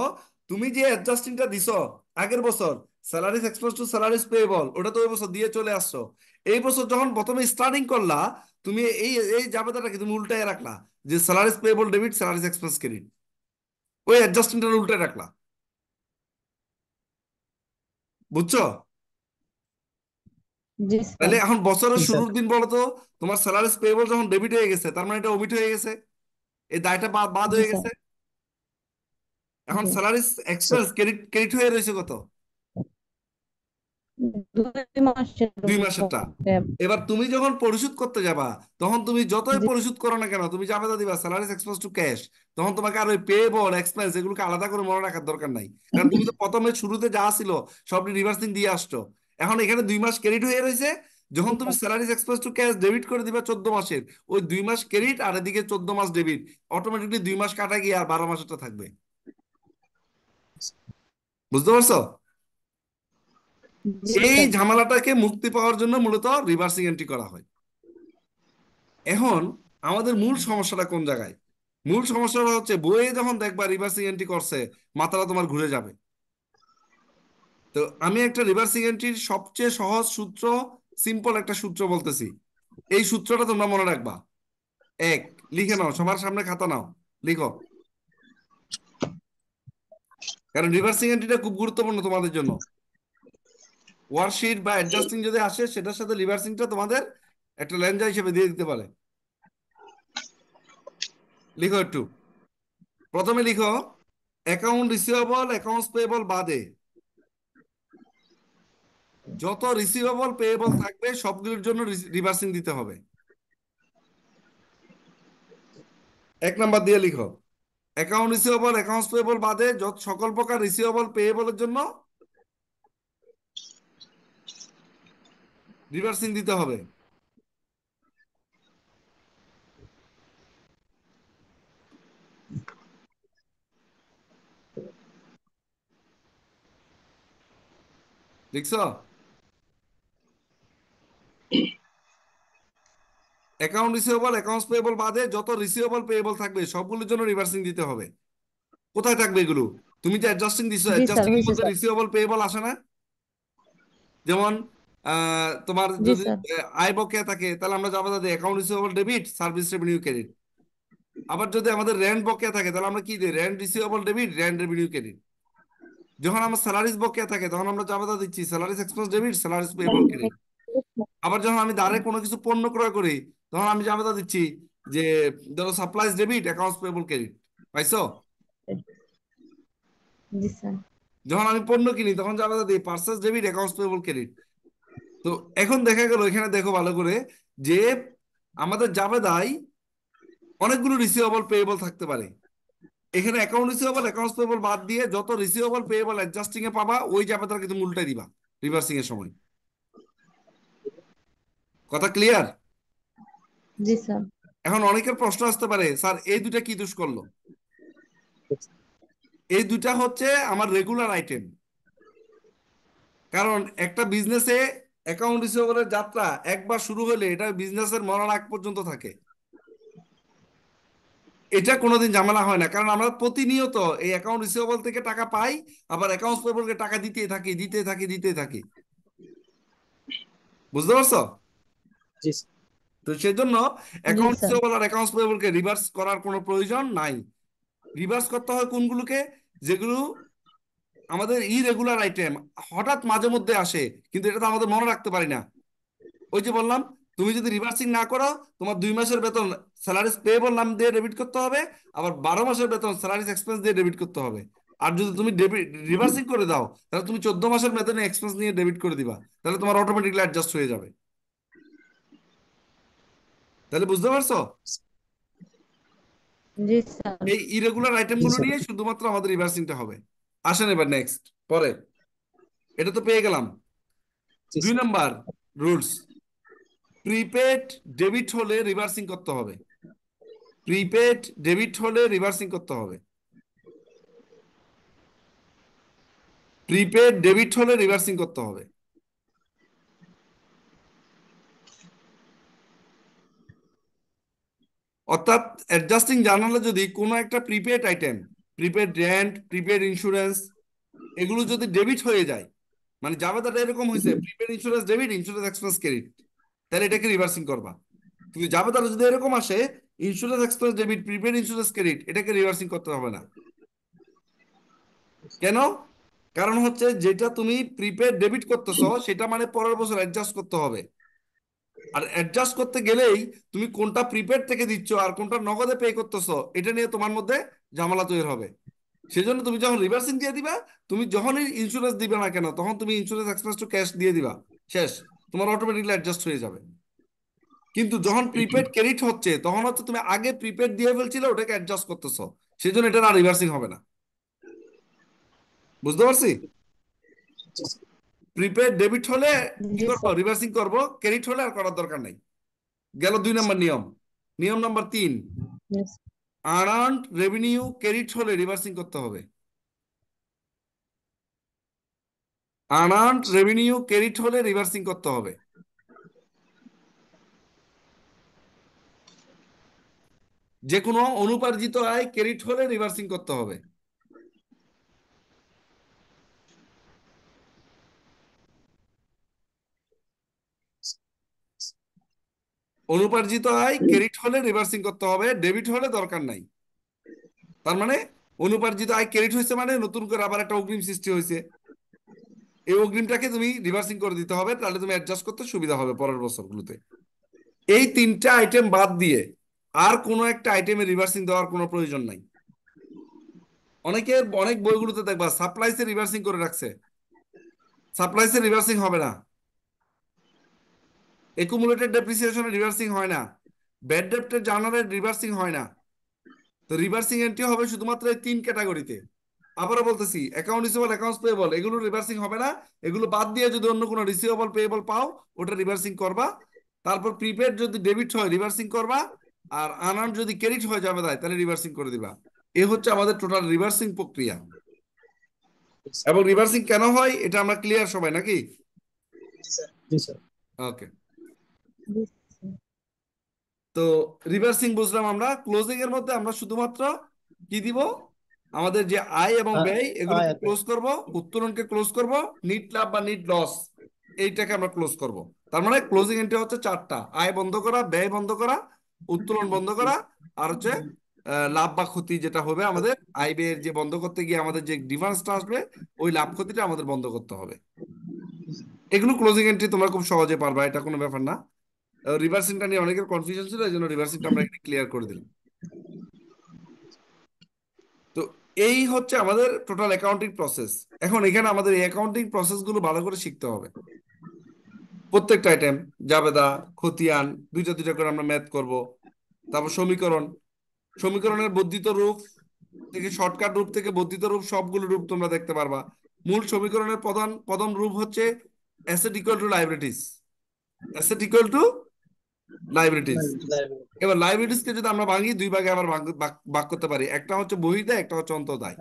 Speaker 1: তুমি যে অ্যাডজাস্টিংটা দিছো আগের বছর, salaries expense to salaries payable, ওটা তো ওই বছর দিয়ে চলে আসছো। এই বছর যখন প্রথমে স্টার্টিং করলা, তুমি এই এই জাবেদাটাকে তুমি উল্টায় রাখলা, যে salaries payable debit salaries expense credit, ওই অ্যাডজাস্টিংটা উল্টায় রাখলা। বুঝছো?
Speaker 3: জি স্যার।
Speaker 1: তাহলে এখন বছরের
Speaker 2: জি স্যার।
Speaker 1: শুরুর দিন বলো তো, তোমার স্যালারিজ পেয়েবল যখন ডেবিট হয়ে গেছে, তার মানে এটা ওমিট হয়ে গেছে, এই দায়টা বাদ বাদ
Speaker 3: জি
Speaker 1: হয়ে
Speaker 3: স্যার।
Speaker 1: গেছে। এখন
Speaker 3: জি।
Speaker 1: Salaries
Speaker 2: sir.
Speaker 1: Expense credit credit হয়ে রয়েছে কত?
Speaker 3: 2 মাসের
Speaker 1: 2 মাসেরটা।
Speaker 3: মধ্যে।
Speaker 1: এবার তুমি যখন পরিশোধ করতে যাবা, তখন তুমি যতই
Speaker 3: জি।
Speaker 1: পরিশোধ করো না কেন, তুমি জাবেদা দিবা স্যালারিজ এক্সপেন্স টু ক্যাশ। তখন তোমাকে আর ওই পেবল এক্সপেন্স এগুলোকে আলাদা করে মনে রাখার দরকার নাই, কারণ তুমি তো প্রথমে শুরুতে যা ছিল সব রিভার্সিং দিয়ে আসছো। এখন এখানে 2 মাস ক্রেডিট হয়ে রয়েছে, যখন
Speaker 2: জি
Speaker 1: তুমি
Speaker 2: sir.
Speaker 1: Salaries expense to cash debit করে দিবা 14 মাসের, ওই 2 মাস ক্রেডিট আর এদিকে 14 মাস ডেবিট, অটোমেটিকলি 2 মাস কাটা গিয়ে আর 12 মাসটা থাকবে। বুঝতে পারছো?
Speaker 3: জি
Speaker 1: এই
Speaker 3: স্যার।
Speaker 1: ঝামেলাটাকে মুক্তি পাওয়ার জন্য মূলত রিভার্সিং এন্ট্রি করা হয়। এখন আমাদের মূল সমস্যাটা কোন জায়গায়? মূল সমস্যাটা হচ্ছে বইয়ে যখন দেখবা রিভার্সিং এন্ট্রি করছে, মাথাটা তোমার ঘুরে যাবে। তো আমি একটা রিভার্সিং এন্ট্রির সবচেয়ে সহজ সূত্র, সিম্পল একটা সূত্র বলতেছি। এই সূত্রটা তোমরা মনে রাখবা। এক, লিখে নাও, সবার সামনে খাতা নাও, লিখো। কারণ রিভার্সিং এন্ট্রিটা খুব গুরুত্বপূর্ণ তোমাদের জন্য। ওয়ার্কশিট বা অ্যাডজাস্টিং যদি আসে, সেটার সাথে রিভার্সিংটা তোমাদের একটা লেনজা হিসেবে দিয়ে দিতে পারে। লিখো একটু। প্রথমে লিখো, অ্যাকাউন্ট রিসিভেবল অ্যাকাউন্টস পেয়েবল বাদে যত রিসিভেবল পেয়েবল থাকবে সবগুলোর জন্য রিভার্সিং দিতে হবে। 1 নাম্বার দিয়ে লিখো, অ্যাকাউন্ট রিসিভেবল অ্যাকাউন্টস পেয়েবল বাদে যত সকল প্রকার রিসিভেবল পেয়েবলের জন্য রিভার্সিং দিতে হবে। লিখছো? অ্যাকাউন্ট রিসিভেবল অ্যাকাউন্টস পেয়েবল বাদে যত রিসিভেবল পেয়েবল থাকবে সবগুলোর জন্য রিভার্সিং দিতে হবে। কোথায় থাকবে এগুলো? তুমি যে অ্যাডজাস্টিং দিছো,
Speaker 3: জি স্যার,
Speaker 1: অ্যাডজাস্টিং এর
Speaker 3: হয়েছে
Speaker 1: মধ্যে
Speaker 3: স্যার।
Speaker 1: রিসিভেবল পেয়েবল আসে না? যেমন তোমার
Speaker 3: জি
Speaker 1: যদি
Speaker 3: স্যার।
Speaker 1: আয় বকেয়া থাকে, তাহলে আমরা যাবো তাদের account receivable debit service revenue credit. আবার যদি আমাদের রেন্ট বকেয়া থাকে, তাহলে আমরা কি দিই? Rent receivable debit rent revenue credit. যখন আমার স্যালারিজ বকেয়া থাকে, তখন আমরা জাবেদা দিচ্ছি salaries expense debit salaries payable credit. আবার যখন আমি দাঁড়ে কোনো কিছু পণ্য ক্রয় করি, তখন আমি জাবেদা দিচ্ছি যে ধরো supplies debit accounts payable credit. পাইছো?
Speaker 3: জি স্যার।
Speaker 1: যখন আমি পণ্য কিনি, তখন জাবেদা দিই purchase debit accounts payable credit. তো এখন দেখা গেল, এখানে দেখো ভালো করে, যে আমাদের জাবেদায় অনেকগুলো রিসিভেবল পেয়েবল থাকতে পারে। এখানে অ্যাকাউন্ট রিসিভেবল অ্যাকাউন্টস পেয়েবল বাদ দিয়ে যত রিসিভেবল পেয়েবল অ্যাডজাস্টিং এ পাবা, ওই জাবেদার কিন্তু উল্টাই দিবা রিভার্সিং এর সময়। কথা ক্লিয়ার?
Speaker 3: জি স্যার।
Speaker 1: এখন অনেকের প্রশ্ন আসতে পারে, স্যার এই দুটা কি দোষ করলো? এই দুটা হচ্ছে আমার রেগুলার আইটেম। কারণ একটা বিজনেসে অ্যাকাউন্ট রিসিভেবলের যাত্রা একবার শুরু হলে এটা বিজনেসের মরার আগ পর্যন্ত থাকে। এটা কোনোদিন ঝামেলা হয় না, কারণ আমরা প্রতিনিয়ত এই অ্যাকাউন্ট রিসিভেবল থেকে টাকা পাই, আবার অ্যাকাউন্টস পেয়েবলকে টাকা দিতেই থাকি দিতে থাকি দিতে থাকি। বুঝতে পারছো?
Speaker 2: জি স্যার।
Speaker 1: তো সেজন্য
Speaker 3: জি
Speaker 1: অ্যাকাউন্ট
Speaker 3: স্যার।
Speaker 1: রিসিভেবল আর অ্যাকাউন্টস পেয়েবলকে রিভার্স করার কোনো প্রয়োজন নাই। রিভার্স করতে হয় কোনগুলোকে? যেগুলো আমাদের ইরেগুলার আইটেম, হঠাৎ মাঝে মধ্যে আসে, কিন্তু এটা তো আমাদের মনে রাখতে পারি না। ওই যে বললাম, তুমি যদি রিভার্সিং না করো, তোমার 2 মাসের বেতন স্যালারিজ পেয়েবল নাম দিয়ে ডেবিট করতে হবে, আবার 12 মাসের বেতন স্যালারিজ এক্সপেন্স দিয়ে ডেবিট করতে হবে। আর যদি তুমি ডেবিট রিভার্সিং করে দাও, তাহলে তুমি 14 মাসের বেতনে এক্সপেন্স নিয়ে ডেবিট করে দিবা, তাহলে তোমার অটোমেটিকলি অ্যাডজাস্ট হয়ে যাবে। তাহলে বুঝতে পারছো?
Speaker 3: জি স্যার।
Speaker 1: এই ইরেগুলার
Speaker 2: জি
Speaker 1: আইটেমগুলো
Speaker 2: স্যার।
Speaker 1: নিয়ে শুধুমাত্র আমাদের রিভার্সিংটা হবে। আসেন এবার নেক্সট, পরে। এটা তো পেয়ে গেলাম।
Speaker 2: জি
Speaker 1: দুই
Speaker 2: sir.
Speaker 1: Number rules, prepaid debit হলে রিভার্সিং করতে হবে। প্রিপেড ডেবিট হলে রিভার্সিং করতে হবে। প্রিপেড ডেবিট হলে রিভার্সিং করতে হবে। অর্থাৎ অ্যাডজাস্টিং জার্নালে যদি কোনো একটা prepaid item, prepaid rent, prepaid insurance, এগুলো যদি ডেবিট হয়ে যায়, মানে জাবেদাটা এরকম হয়েছে prepaid insurance debit insurance expense credit, তাহলে এটাকে রিভার্সিং করবা। কিন্তু জাবেদাটা যদি এরকম আসে insurance expense debit prepaid insurance credit, এটাকে রিভার্সিং করতে হবে না। কেন? কারণ হচ্ছে যেটা তুমি প্রিপেড ডেবিট করতেছো, সেটা মানে পরের বছর অ্যাডজাস্ট করতে হবে। আর অ্যাডজাস্ট করতে গেলেই তুমি কোনটা প্রিপেড থেকে দিচ্ছ আর কোনটা নগদে পে করতেছো, এটা নিয়ে তোমার মধ্যে ঝামেলা তৈরি হবে। সেজন্য তুমি যখন রিভার্সিং দিয়ে দিবা, তুমি যখনই ইন্স্যুরেন্স দিবে না কেন, তখন তুমি ইন্স্যুরেন্স এক্সপেন্স টু ক্যাশ দিয়ে দিবা, শেষ, তোমার অটোমেটিকলি অ্যাডজাস্ট হয়ে যাবে। কিন্তু যখন প্রিপেড ক্রেডিট হচ্ছে, তখন হচ্ছে তুমি আগে প্রিপেড দিয়ে ফেলছিলে, ওটাকে অ্যাডজাস্ট করতেছো, সেজন্য এটা আর রিভার্সিং হবে না। বুঝতে পারছি?
Speaker 2: জি স্যার।
Speaker 1: প্রিপেড ডেবিট হলে কি
Speaker 3: জি
Speaker 1: করবো,
Speaker 3: স্যার।
Speaker 1: রিভার্সিং করব, ক্রেডিট হলে আর করার দরকার নাই। গেল 2 নম্বর নিয়ম। নিয়ম number 3,
Speaker 3: Yes.
Speaker 1: Earned revenue credit হলে রিভার্সিং করতে হবে। আর্নড রেভিনিউ ক্রেডিট হলে রিভার্সিং করতে হবে। যে কোনো অনুপার্জিত আয় ক্রেডিট হলে রিভার্সিং করতে হবে। অনুপার্জিত আয় ক্রেডিট হলে রিভার্সিং করতে হবে, ডেবিট হলে দরকার নাই। তার মানে অনুপার্জিত আয় ক্রেডিট হয়েছে মানে নতুন করে আবার একটা অগ্রিম সৃষ্টি হয়েছে, এই অগ্রিমটাকে তুমি রিভার্সিং করে দিতে হবে, তাহলে তুমি অ্যাডজাস্ট করতে সুবিধা হবে পরের বছরগুলোতে। এই 3টা আইটেম বাদ দিয়ে আর কোনো একটা আইটেমে রিভার্সিং দেওয়ার কোনো প্রয়োজন নাই। অনেক বইগুলোতে দেখবা সাপ্লাইসে রিভার্সিং করে রাখছে, সাপ্লাইসে রিভার্সিং হবে না, একুমুলেটেড ডেপ্রিসিয়েশনে রিভার্সিং হয় না, ব্যাড ডেপ্টের জার্নালের রিভার্সিং হয় না। তো রিভার্সিং এন্ট্রি হবে শুধুমাত্র এই 3 ক্যাটাগরিতে। আবারও বলতেছি, অ্যাকাউন্ট রিসিভেবল, অ্যাকাউন্টস পেয়েবল, এগুলো রিভার্সিং হবে না। এগুলো বাদ দিয়ে যদি অন্য কোনো রিসিভেবল পেয়েবল পাও, ওটা রিভার্সিং করবা। তারপর প্রিপেড যদি ডেবিট হয় রিভার্সিং করবা, আর আনআর্ন যদি ক্রেডিট হয়ে যাবে তাই তাহলে রিভার্সিং করে দিবা। এ হচ্ছে আমাদের টোটাল রিভার্সিং প্রক্রিয়া। এবং রিভার্সিং কেন হয় এটা আমরা ক্লিয়ার সবাই নাকি?
Speaker 2: জি স্যার।
Speaker 1: ওকে,
Speaker 3: Yes, sir.
Speaker 1: তো রিভার্সিং বুঝলাম আমরা। ক্লোজিং এর মধ্যে আমরা শুধুমাত্র কি দিব, আমাদের যে আয় এবং ব্যয় এগুলোকে
Speaker 2: আচ্ছা।
Speaker 1: ক্লোজ করব, উত্তোলনকে ক্লোজ করব, নিট লাভ বা নিট লস এইটাকে আমরা ক্লোজ করব। তার মানে ক্লোজিং এন্ট্রি হচ্ছে 4টা: আয় বন্ধ করা, ব্যয় বন্ধ করা, উত্তোলন বন্ধ করা, আর হচ্ছে লাভ বা ক্ষতি যেটা হবে আমাদের আয় ব্যয়ের, যে বন্ধ করতে গিয়ে আমাদের যে ডিফারেন্সটা আসবে ওই লাভ ক্ষতিটা আমাদের বন্ধ করতে হবে। এগুলো ক্লোজিং এন্ট্রি তোমরা খুব সহজে পারবা, এটা কোনো ব্যাপার না। রিভার্সিংটা নিয়ে অনেকের কনফিউশন ছিল, এই জন্য রিভার্সিংটা আমরা এখানে ক্লিয়ার করে দিলাম। তো এই হচ্ছে আমাদের টোটাল অ্যাকাউন্টিং প্রসেস। এখন এখানে আমাদের এই অ্যাকাউন্টিং প্রসেসগুলো ভালো করে শিখতে হবে। প্রত্যেকটা আইটেম, জাবেদা, খতিয়ান, দুইটা দুইটা করে আমরা ম্যাথ করব। তারপর সমীকরণ, সমীকরণের বর্ধিত রূপ থেকে শর্টকাট রূপ থেকে বর্ধিত রূপ সবগুলো রূপ তোমরা দেখতে পারবা। মূল সমীকরণের প্রথম রূপ হচ্ছে asset equal two liabilities, asset equal two liabilities. এবার লাইবিলিটিস কে যদি আমরা ভাঙি, 2 ভাগে আবার ভাগ করতে পারি। একটা হচ্ছে বহির্দায়, একটা হচ্ছে অন্তর্দায়।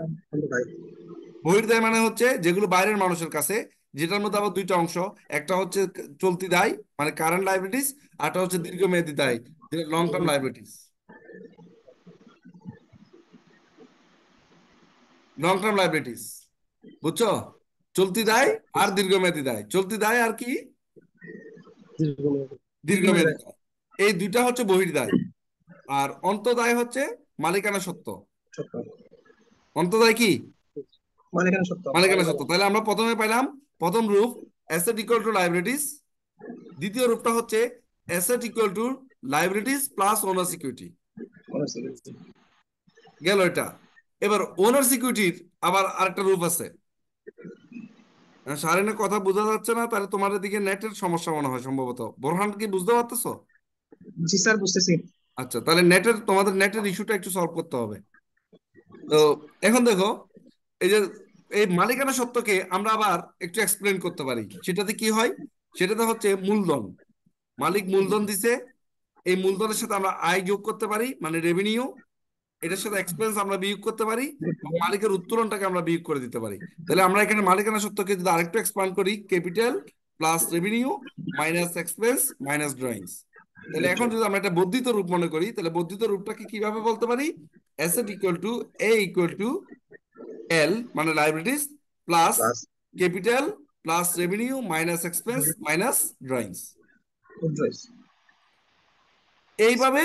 Speaker 1: বহির্দায় মানে হচ্ছে যেগুলো বাইরের মানুষের কাছে, যেটার মধ্যে আবার 2টা অংশ। একটা হচ্ছে চলতি দায় মানে কারেন্ট লাইবিলিটিস, আরটা হচ্ছে দীর্ঘমেয়াদী দায়, যেটা long term liabilities. Long term liabilities বুঝছো? চলতি দায় আর দীর্ঘমেয়াদী দায়। চলতি দায় আর কি? দীর্ঘমেয়াদী দায়। এই 2টা হচ্ছে বহির্দায়। আর অন্তর্দায় হচ্ছে মালিকানা সত্ত্ব। অন্তর্দায় কি? মালিকানা সত্ত্ব। তাহলে আমরা প্রথমে পাইলাম প্রথম রূপ অ্যাসেট ইকুয়াল টু লাইবিলিটিস, দ্বিতীয় রূপটা হচ্ছে asset equal two liabilities plus ওনার সিকিউরিটি। গেল এটা। এবার ওনার সিকিউরিটির আবার আরেকটা রূপ আছে। সারেনের কথা বোঝা যাচ্ছে না, তাহলে তোমাদের দিকে নেটের সমস্যা মনে হয় সম্ভবত। বোরহান কি বুঝতে পারতেছো?
Speaker 2: জি স্যার, বুঝতেছি।
Speaker 1: আচ্ছা, তাহলে তোমাদের নেটের ইস্যুটা একটু সলভ করতে হবে। তো এখন দেখো, এই যে এই মালিকানা সত্ত্বকে আমরা আবার একটু এক্সপ্লেন করতে পারি। সেটাতে কি হয়? সেটাতে হচ্ছে মূলধন, মালিক মূলধন দিছে, এই মূলধনের সাথে আমরা আয় যোগ করতে পারি মানে রেভিনিউ, এটার সাথে এক্সপেন্স আমরা বিয়োগ করতে পারি, মালিকের উত্তোলনটাকে আমরা বিয়োগ করে দিতে পারি। তাহলে আমরা এখানে মালিকানা সত্ত্বকে যদি আরেকটু এক্সপ্যান্ড করি, capital plus revenue minus expense minus drawings. তাহলে এখন যদি আমরা একটা বর্ধিত রূপ মনে করি, তাহলে বর্ধিত রূপটাকে কিভাবে বলতে পারি? Asset equal to A equal to L মানে liabilities plus capital plus revenue minus expense minus drawings. এইভাবে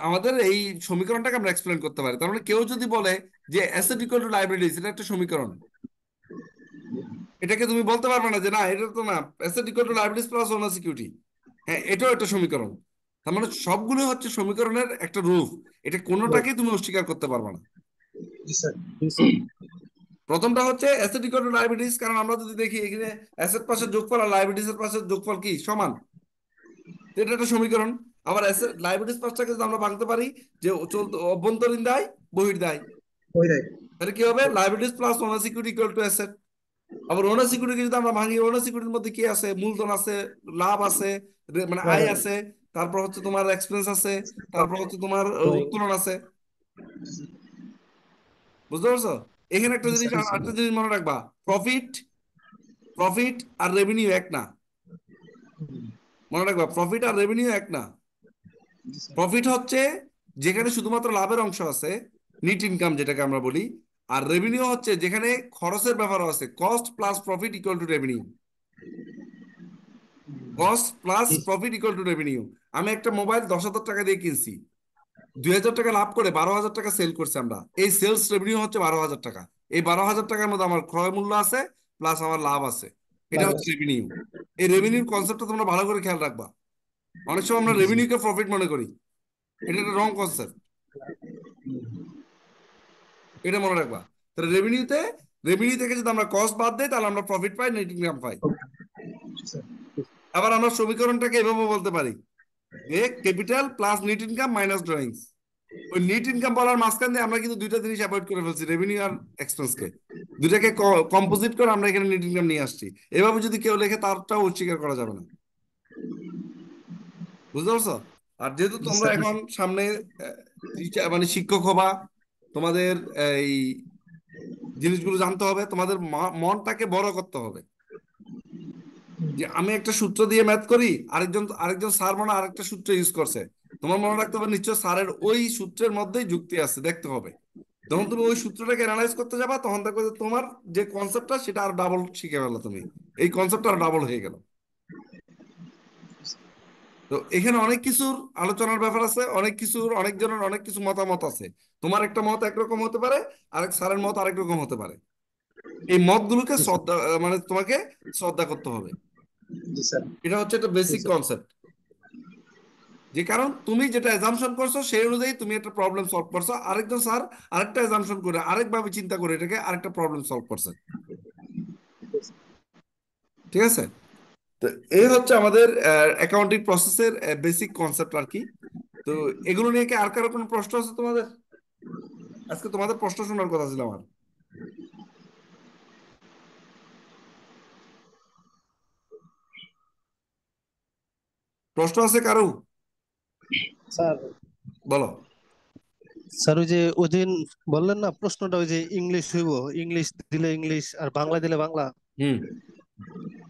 Speaker 1: আমাদের এই সমীকরণটাকে আমরা এক্সপ্লেন করতে পারি। তার মানে কেউ যদি বলে যে অ্যাসেট ইকুয়াল টু লাইবিলিটিস, এটা একটা সমীকরণ, এটাকে তুমি বলতে পারবে না যে না এটা তো না, asset equal two liabilities plus ওনার সিকিউরিটি। হ্যাঁ, এটাও একটা সমীকরণ। তার মানে সবগুলো হচ্ছে সমীকরণের একটা রূপ, এটা কোনোটাকে তুমি অস্বীকার করতে পারবে না। প্রথমটা হচ্ছে অ্যাসেট ইকুয়াল টু লাইবিলিটিস, কারণ আমরা যদি দেখি এখানে অ্যাসেট পাশের যোগফল আর লাইবিলিটিস এর পাশের যোগফল কি সমান, এটা একটা সমীকরণ। আবার অ্যাসেট লাইবিলিটিস পাশটাকে যদি আমরা ভাঙতে পারি যে অভ্যন্তরীণ দায় বহির্দায়, তাহলে কি হবে? Liabilities plus owner security equal to asset. আবার ওনার সিকিউরিটি যদি আমরা ভাঙি, ওনার সিকিউরিটির মধ্যে কি আছে? মূলধন আছে, লাভ আছে, মানে আয় আছে, তারপর হচ্ছে তোমার এক্সপেন্স আছে, তারপর হচ্ছে তোমার উত্তোলন আছে। বুঝতে পারছো? এখানে একটা
Speaker 2: জি
Speaker 1: জিনিস,
Speaker 2: স্যার, জি স্যার,
Speaker 1: একটা জিনিস মনে রাখবা, প্রফিট প্রফিট আর রেভিনিউ এক না। মনে রাখবা, প্রফিট আর রেভিনিউ এক না।
Speaker 2: জি স্যার,
Speaker 1: প্রফিট হচ্ছে যেখানে শুধুমাত্র লাভের অংশ আছে, নিট ইনকাম যেটাকে আমরা বলি। আর রেভিনিউ হচ্ছে যেখানে খরচের ব্যাপার আছে, cost plus profit equal to revenue. Cost plus profit equal to revenue. আমি একটা মোবাইল 10,000 টাকা দিয়ে কিনছি, 2,000 টাকা লাভ করে 12,000 টাকা সেল করছি আমরা, এই সেলস রেভিনিউ হচ্ছে 12,000 টাকা। এই 12,000 টাকার মধ্যে আমার ক্রয় মূল্য আছে প্লাস আমার লাভ আছে, এটা হচ্ছে রেভিনিউ। এই রেভিনিউর কনসেপ্টটা তোমরা ভালো করে খেয়াল রাখবা। অনেক সময় আমরা রেভিনিউকে প্রফিট মনে করি, এটা একটা রং কনসেপ্ট, এটা মনে রাখবা। তাহলে রেভিনিউ থেকে যদি আমরা কস্ট বাদ দিই তাহলে আমরা প্রফিট পাই, নেট ইনকাম পাই। আবার আমরা সমীকরণটাকে এভাবে বলতে পারি যে capital plus net income minus drawings. ওই নেট ইনকাম বলার মাঝখান দিয়ে আমরা কিন্তু দুইটা জিনিস অ্যাভয়েড করে ফেলছি, রেভিনিউ আর এক্সপেন্সকে। দুইটাকে কম্পোজিট করে আমরা এখানে নেট ইনকাম নিয়ে আসছি। এভাবে যদি কেউ লেখে তারটাও অস্বীকার করা যাবে না। বুঝতে পারছো? আর যেহেতু
Speaker 2: জি
Speaker 1: তোমরা
Speaker 2: স্যার, জি
Speaker 1: এখন
Speaker 2: স্যার,
Speaker 1: সামনে মানে শিক্ষক হবা, তোমাদের এই জিনিসগুলো জানতে হবে, তোমাদের মনটাকে বড় করতে হবে। যে আমি একটা সূত্র দিয়ে ম্যাথ করি, আরেকজন আরেকজন স্যার মনে হয় আরেকটা সূত্র ইউজ করছে, তোমার মনে রাখতে হবে নিশ্চয় স্যারের ওই সূত্রের মধ্যেই যুক্তি আছে, দেখতে হবে। যখন তুমি ওই সূত্রটাকে অ্যানালাইজ করতে যাবা তখন দেখবে যে তোমার যে কনসেপ্টটা সেটা আর ডাবল শিখে ফেলো তুমি, এই কনসেপ্টটা আর ডাবল হয়ে গেল। তো এখানে অনেক কিছুর আলোচনার ব্যাপার আছে, অনেক কিছুর অনেকজনের অনেক কিছু মতামত আছে। তোমার একটা মত একরকম হতে পারে, আরেক স্যারের মত আরেক রকম হতে পারে। এই মতগুলোকে
Speaker 2: জি স্যার,
Speaker 1: শ্রদ্ধা, মানে তোমাকে শ্রদ্ধা করতে হবে।
Speaker 2: জি স্যার,
Speaker 1: এটা হচ্ছে একটা
Speaker 2: জি
Speaker 1: বেসিক
Speaker 2: স্যার,
Speaker 1: কনসেপ্ট। যে কারণ তুমি যেটা অ্যাজাম্পশন করছো সেই অনুযায়ী তুমি একটা প্রবলেম সলভ করছো, আরেকজন স্যার আরেকটা অ্যাজাম্পশন করে আরেকভাবে চিন্তা করে এটাকে আরেকটা প্রবলেম সলভ করছে। ঠিক আছে? তো এই হচ্ছে আমাদের অ্যাকাউন্টিং প্রসেসের বেসিক কনসেপ্ট আর কি। তো এগুলো নিয়ে কি আর কারো কোনো প্রশ্ন আছে তোমাদের? আজকে তোমাদের প্রশ্ন শোনার কথা ছিল আমার। প্রশ্ন আছে কারো?
Speaker 4: স্যার
Speaker 1: বলো।
Speaker 4: স্যার ওই যে ওই দিন বললেন না প্রশ্নটা, ওই যে ইংলিশ হইব, ইংলিশ দিলে ইংলিশ আর বাংলা দিলে বাংলা।
Speaker 1: হুম।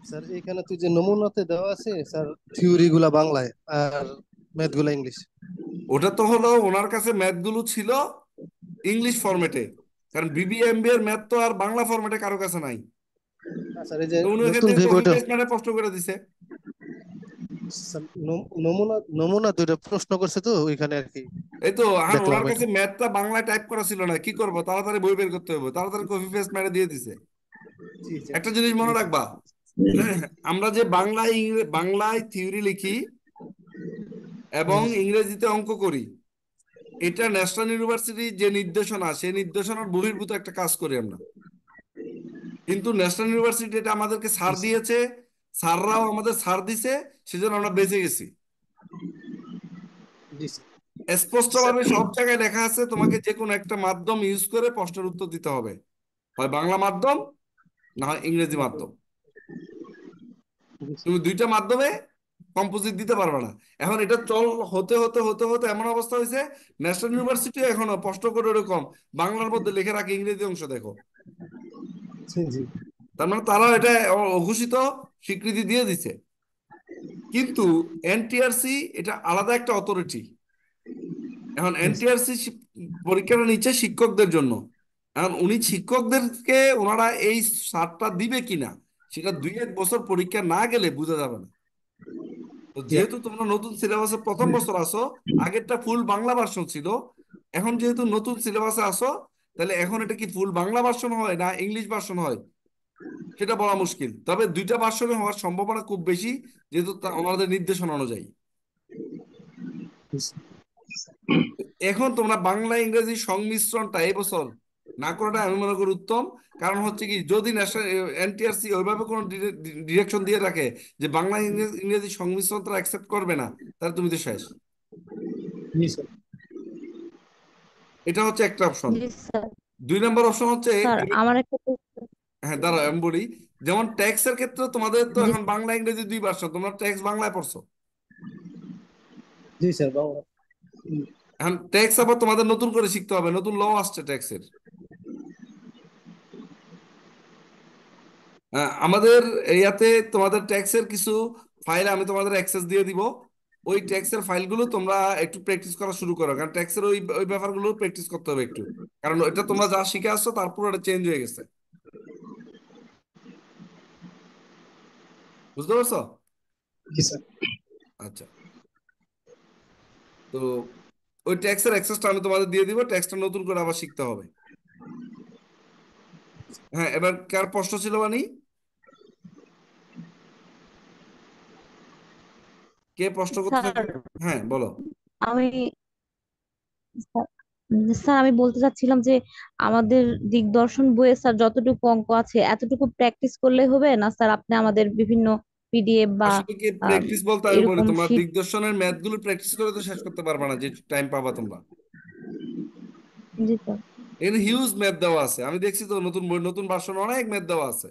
Speaker 4: স্যার এখানে তো যে নমুনাতে দেওয়া আছে স্যার, থিওরি গুলা বাংলায় আর ম্যাথ গুলা ইংলিশ।
Speaker 1: ওটা তো হলো ওনার কাছে ম্যাথ গুলো ছিল ইংলিশ ফরম্যাটে, কারণ বিবিএমবি এর ম্যাথ তো আর বাংলা ফরম্যাটে কারো কাছে নাই।
Speaker 4: না স্যার, এই যে
Speaker 1: তো উনি ওখান
Speaker 4: নতুন
Speaker 1: থেকে
Speaker 4: যে
Speaker 1: কপি
Speaker 4: বইটা,
Speaker 1: পেস্ট মানে প্রশ্ন করে দিছে।
Speaker 4: স্যার, নমুনা নমুনা দুইটা প্রশ্ন করছে তো ওইখানে আর কি
Speaker 1: এই তো আর
Speaker 4: দেখলাম
Speaker 1: ওনার
Speaker 4: এটা।
Speaker 1: কাছে ম্যাথটা বাংলায় টাইপ করা ছিল না, কি করবো, তাড়াতাড়ি বই বের করতে হবে, তাড়াতাড়ি কপি পেস্ট মেরে দিয়ে দিছে।
Speaker 4: জি জি
Speaker 1: একটা জিনিস
Speaker 4: জি
Speaker 1: মনে
Speaker 4: স্যার।
Speaker 1: রাখবা, আমরা যে বাংলায় থিওরি লিখি এবং
Speaker 4: জি
Speaker 1: ইংরেজিতে অঙ্ক করি, এটা ন্যাশনাল ইউনিভার্সিটির যে নির্দেশনা সেই নির্দেশনার বহির্ভূত একটা কাজ করি আমরা। কিন্তু ন্যাশনাল ইউনিভার্সিটি এটা আমাদেরকে
Speaker 4: জি
Speaker 1: ছাড়
Speaker 4: স্যার,
Speaker 1: দিয়েছে, স্যাররাও আমাদের ছাড় দিছে, সেজন্য আমরা বেঁচে গেছি।
Speaker 4: জি স্যার,
Speaker 1: স্পষ্টভাবে সব জায়গায় লেখা আছে তোমাকে যে কোনো একটা মাধ্যম ইউজ করে প্রশ্নের উত্তর দিতে হবে, হয় বাংলা মাধ্যম না হয় ইংরেজি মাধ্যম।
Speaker 4: জি স্যার।
Speaker 1: তুমি দুইটা মাধ্যমে কম্পোজিট দিতে পারবে না। এখন এটা চল হতে হতে হতে হতে এমন অবস্থা হয়েছে, ন্যাশনাল ইউনিভার্সিটি এখনো প্রশ্ন করে এরকম বাংলার মধ্যে লিখে রাখে ইংরেজি অংশ দেখো।
Speaker 4: জি জি
Speaker 1: তার মানে তারা এটা অঘোষিত স্বীকৃতি দিয়ে দিছে। কিন্তু এনটিআরসি এটা আলাদা একটা অথরিটি। এখন
Speaker 4: জি স্যার।
Speaker 1: এনটিআরসি পরীক্ষাটা নিচ্ছে শিক্ষকদের জন্য। এখন উনি শিক্ষকদেরকে ওনারা এই ছাড়টা দিবে কিনা সেটা 2-1 বছর পরীক্ষা না গেলে বোঝা যাবে না। তো
Speaker 4: ইয়া,
Speaker 1: যেহেতু তোমরা নতুন সিলেবাসে প্রথম বছর আসো, আগেরটা ফুল বাংলা ভার্সন ছিল, এখন যেহেতু নতুন সিলেবাসে আসো, তাহলে এখন এটা কি ফুল বাংলা ভার্সন হয় না ইংলিশ ভার্সন হয় সেটা বলা মুশকিল, তবে দুইটা ভার্সনে হওয়ার সম্ভাবনা খুব বেশি, যেহেতু ওনাদের নির্দেশনা অনুযায়ী।
Speaker 4: জি স্যার।
Speaker 1: এখন তোমরা বাংলা ইংরেজি সংমিশ্রণটা এবছর না করাটা আমি মনে করি উত্তম। কারণ হচ্ছে কি, যদি ন্যাশনাল এনটিআরসি ওইভাবে কোনো ডিরেকশন দিয়ে রাখে যে বাংলা ইংরেজি সংমিশ্রণ তারা অ্যাকসেপ্ট করবে না, তাহলে তুমি তো শেষ।
Speaker 4: জি স্যার।
Speaker 1: এটা হচ্ছে একটা অপশন।
Speaker 3: জি স্যার।
Speaker 1: 2 নম্বর অপশন হচ্ছে
Speaker 3: স্যার আমার একটা প্রশ্ন।
Speaker 1: হ্যাঁ দাঁড়াও আমি বলি। যেমন ট্যাক্সের ক্ষেত্রে তোমাদের তো
Speaker 3: জি
Speaker 1: এখন বাংলা ইংরেজি দুই ভাষা, তোমরা ট্যাক্স বাংলায় পড়ছো।
Speaker 4: জি স্যার বাংলা।
Speaker 1: এখন ট্যাক্স আবার তোমাদের নতুন করে শিখতে হবে, নতুন ল আসছে ট্যাক্সের। আমাদের ইয়াতে তোমাদের ট্যাক্সের কিছু ফাইল আমি তোমাদের অ্যাক্সেস দিয়ে দিব। ওই ট্যাক্সের ফাইলগুলো তোমরা একটু প্র্যাকটিস করা শুরু করো, কারণ ট্যাক্সের ওই ওই ব্যাপারগুলো প্র্যাকটিস করতে হবে একটু। কারণ এটা তোমরা যা শিখে আসছো তারপর এটা চেঞ্জ হয়ে গেছে। বুঝতে পারছো?
Speaker 2: জি স্যার।
Speaker 1: আচ্ছা। তো ওই ট্যাক্সের অ্যাক্সেসটা আমি তোমাদের দিয়ে দিব, ট্যাক্সটা নতুন করে আবার শিখতে হবে। হ্যাঁ, এবার কার প্রশ্ন ছিল বানি? কে প্রশ্ন করতে
Speaker 3: স্যার,
Speaker 1: থাকবে? হ্যাঁ বলো।
Speaker 3: আমি স্যার স্যার, আমি বলতে চাচ্ছিলাম যে আমাদের দিগদর্শন বইয়ে স্যার যতটুকু অঙ্ক আছে এতটুকু প্র্যাকটিস করলে হবে না স্যার? আপনি আমাদের বিভিন্ন পিডিএফ বা
Speaker 1: আসলে কি
Speaker 3: আহ,
Speaker 1: প্র্যাকটিস বলতে আমি বলি,
Speaker 3: এরকম
Speaker 1: তোমরা
Speaker 3: শিট।
Speaker 1: দিগদর্শনের ম্যাথ গুলো প্র্যাকটিস করে তো শেষ করতে পারবে না যে টাইম পাবা তোমরা।
Speaker 3: জি স্যার।
Speaker 1: এখানে হিউজ ম্যাথ দেওয়া আছে, আমি দেখছি তো নতুন বই নতুন ভার্সন অনেক ম্যাথ দেওয়া আছে।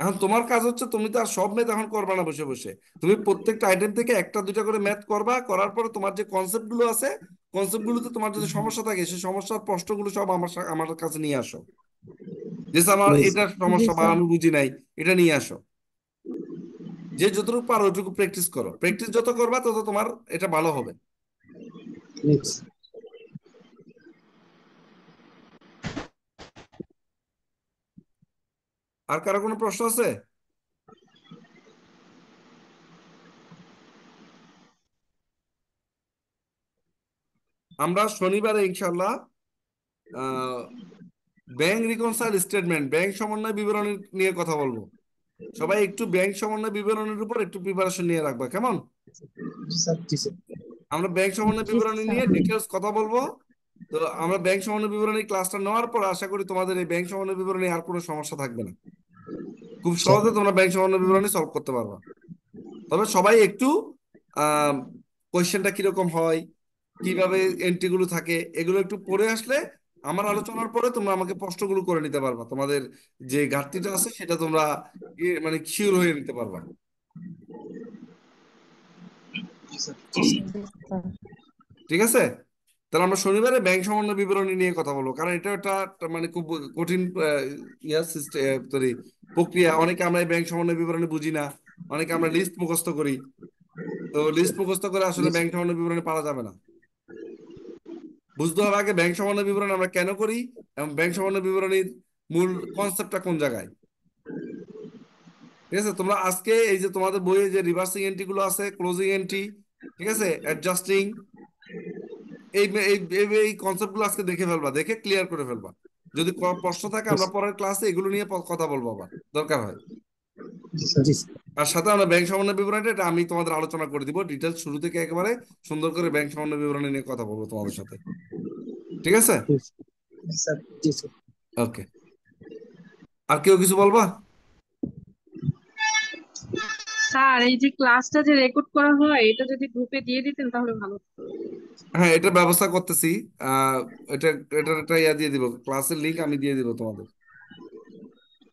Speaker 1: এখন তোমার কাজ হচ্ছে, তুমি তো আর সব ম্যাথ এখন করবা না বসে বসে। তুমি প্রত্যেকটা আইটেম থেকে একটা দুইটা করে ম্যাথ করবা, করার পরে তোমার যে কনসেপ্ট গুলো আছে, কনসেপ্ট গুলোতে তোমার যদি সমস্যা থাকে সেই সমস্যার প্রশ্নগুলো সব আমার কাছে নিয়ে আসো। যে স্যার, আমার
Speaker 2: Yes,
Speaker 1: এটা
Speaker 3: জি
Speaker 1: সমস্যা বা
Speaker 3: স্যার।
Speaker 1: আমি বুঝি নাই, এটা নিয়ে আসো। যে যতটুকু পারো ওইটুকু প্র্যাকটিস করো, প্র্যাকটিস যত করবা তত তোমার এটা ভালো হবে।
Speaker 2: yes.
Speaker 1: আর কারো কোনো প্রশ্ন আছে? আমরা শনিবারে ইনশাল্লাহ ব্যাংক রিকনসাইল স্টেটমেন্ট, ব্যাংক সমন্বয় বিবরণী নিয়ে কথা বলবো। সবাই একটু ব্যাংক সমন্বয় বিবরণীর উপর একটু প্রিপারেশন নিয়ে রাখবা, কেমন?
Speaker 2: জি স্যার, জি স্যার।
Speaker 1: আমরা ব্যাংক সমন্বয়
Speaker 3: জি
Speaker 1: বিবরণী
Speaker 3: স্যার।
Speaker 1: নিয়ে ডিটেলস কথা বলবো। তো আমরা ব্যাংক সমন্বয় বিবরণী ক্লাসটা নেওয়ার পর আশা করি তোমাদের এই ব্যাংক সমন্বয় বিবরণী আর কোনো সমস্যা থাকবে না। খুব
Speaker 2: স্যার,
Speaker 1: সহজে তোমরা ব্যাংক সমন্বয় বিবরণী সলভ করতে পারবা। তবে সবাই একটু কোয়েশ্চেনটা কিরকম হয়, কিভাবে এন্ট্রি গুলো থাকে, এগুলো একটু পড়ে আসলে আমার আলোচনার পরে তোমরা আমাকে প্রশ্নগুলো করে নিতে পারবা। তোমাদের যে ঘাটতিটা আছে সেটা তোমরা মানে শিওর হয়ে নিতে পারবা।
Speaker 2: জি স্যার, জি স্যার।
Speaker 3: জি স্যার।
Speaker 1: ঠিক আছে? তাহলে আমরা শনিবারে ব্যাংক সমন্বয় বিবরণী নিয়ে কথা বলবো, কারণ এটা একটা একটা মানে খুব কঠিন ইয়া সিস্টেম প্রক্রিয়া। অনেকে আমরা এই ব্যাংক সমন্বয় বিবরণী বুঝি না, অনেকে আমরা লিস্ট মুখস্থ করি। তো লিস্ট মুখস্থ করে আসলে
Speaker 2: জি
Speaker 1: ব্যাংক
Speaker 2: স্যার,
Speaker 1: সমন্বয় বিবরণী পাওয়া যাবে না। বুঝতে হবে আগে ব্যাংক সমন্বয় বিবরণী আমরা কেন করি, এবং ব্যাংক সমন্বয় বিবরণীর মূল কনসেপ্টটা কোন জায়গায়। ঠিক আছে? তোমরা আজকে এই যে তোমাদের বইয়ে যে রিভার্সিং এন্ট্রি গুলো আছে, ক্লোজিং এন্ট্রি, ঠিক আছে, অ্যাডজাস্টিং, এই এই এই কনসেপ্ট গুলো আজকে দেখে ফেলবা, দেখে ক্লিয়ার করে ফেলবা। যদি প্রশ্ন থাকে
Speaker 2: জি
Speaker 1: আমরা
Speaker 2: স্যার,
Speaker 1: পরের ক্লাসে এগুলো নিয়ে কথা বলবো আবার, দরকার হয়।
Speaker 2: জি স্যার, জি
Speaker 1: আর সাথে আমরা ব্যাংক সমন্বয় বিবরণীটা এটা আমি তোমাদের আলোচনা করে দিব ডিটেলস, শুরু থেকে একেবারে সুন্দর করে ব্যাংক সমন্বয় বিবরণী নিয়ে কথা বলবো তোমাদের সাথে। ঠিক আছে?
Speaker 2: স্যার, জি স্যার।
Speaker 1: ওকে। আর কেউ কিছু বলবা?
Speaker 5: স্যার, এই যে ক্লাসটা যে রেকর্ড করা হয় এটা যদি গ্রুপে দিয়ে দিতেন তাহলে ভালো হতো।
Speaker 1: হ্যাঁ, এটা ব্যবস্থা করতেছি। আহ এটা এটার একটা ইয়া দিয়ে দিব, ক্লাসের লিংক আমি দিয়ে দিব তোমাদের।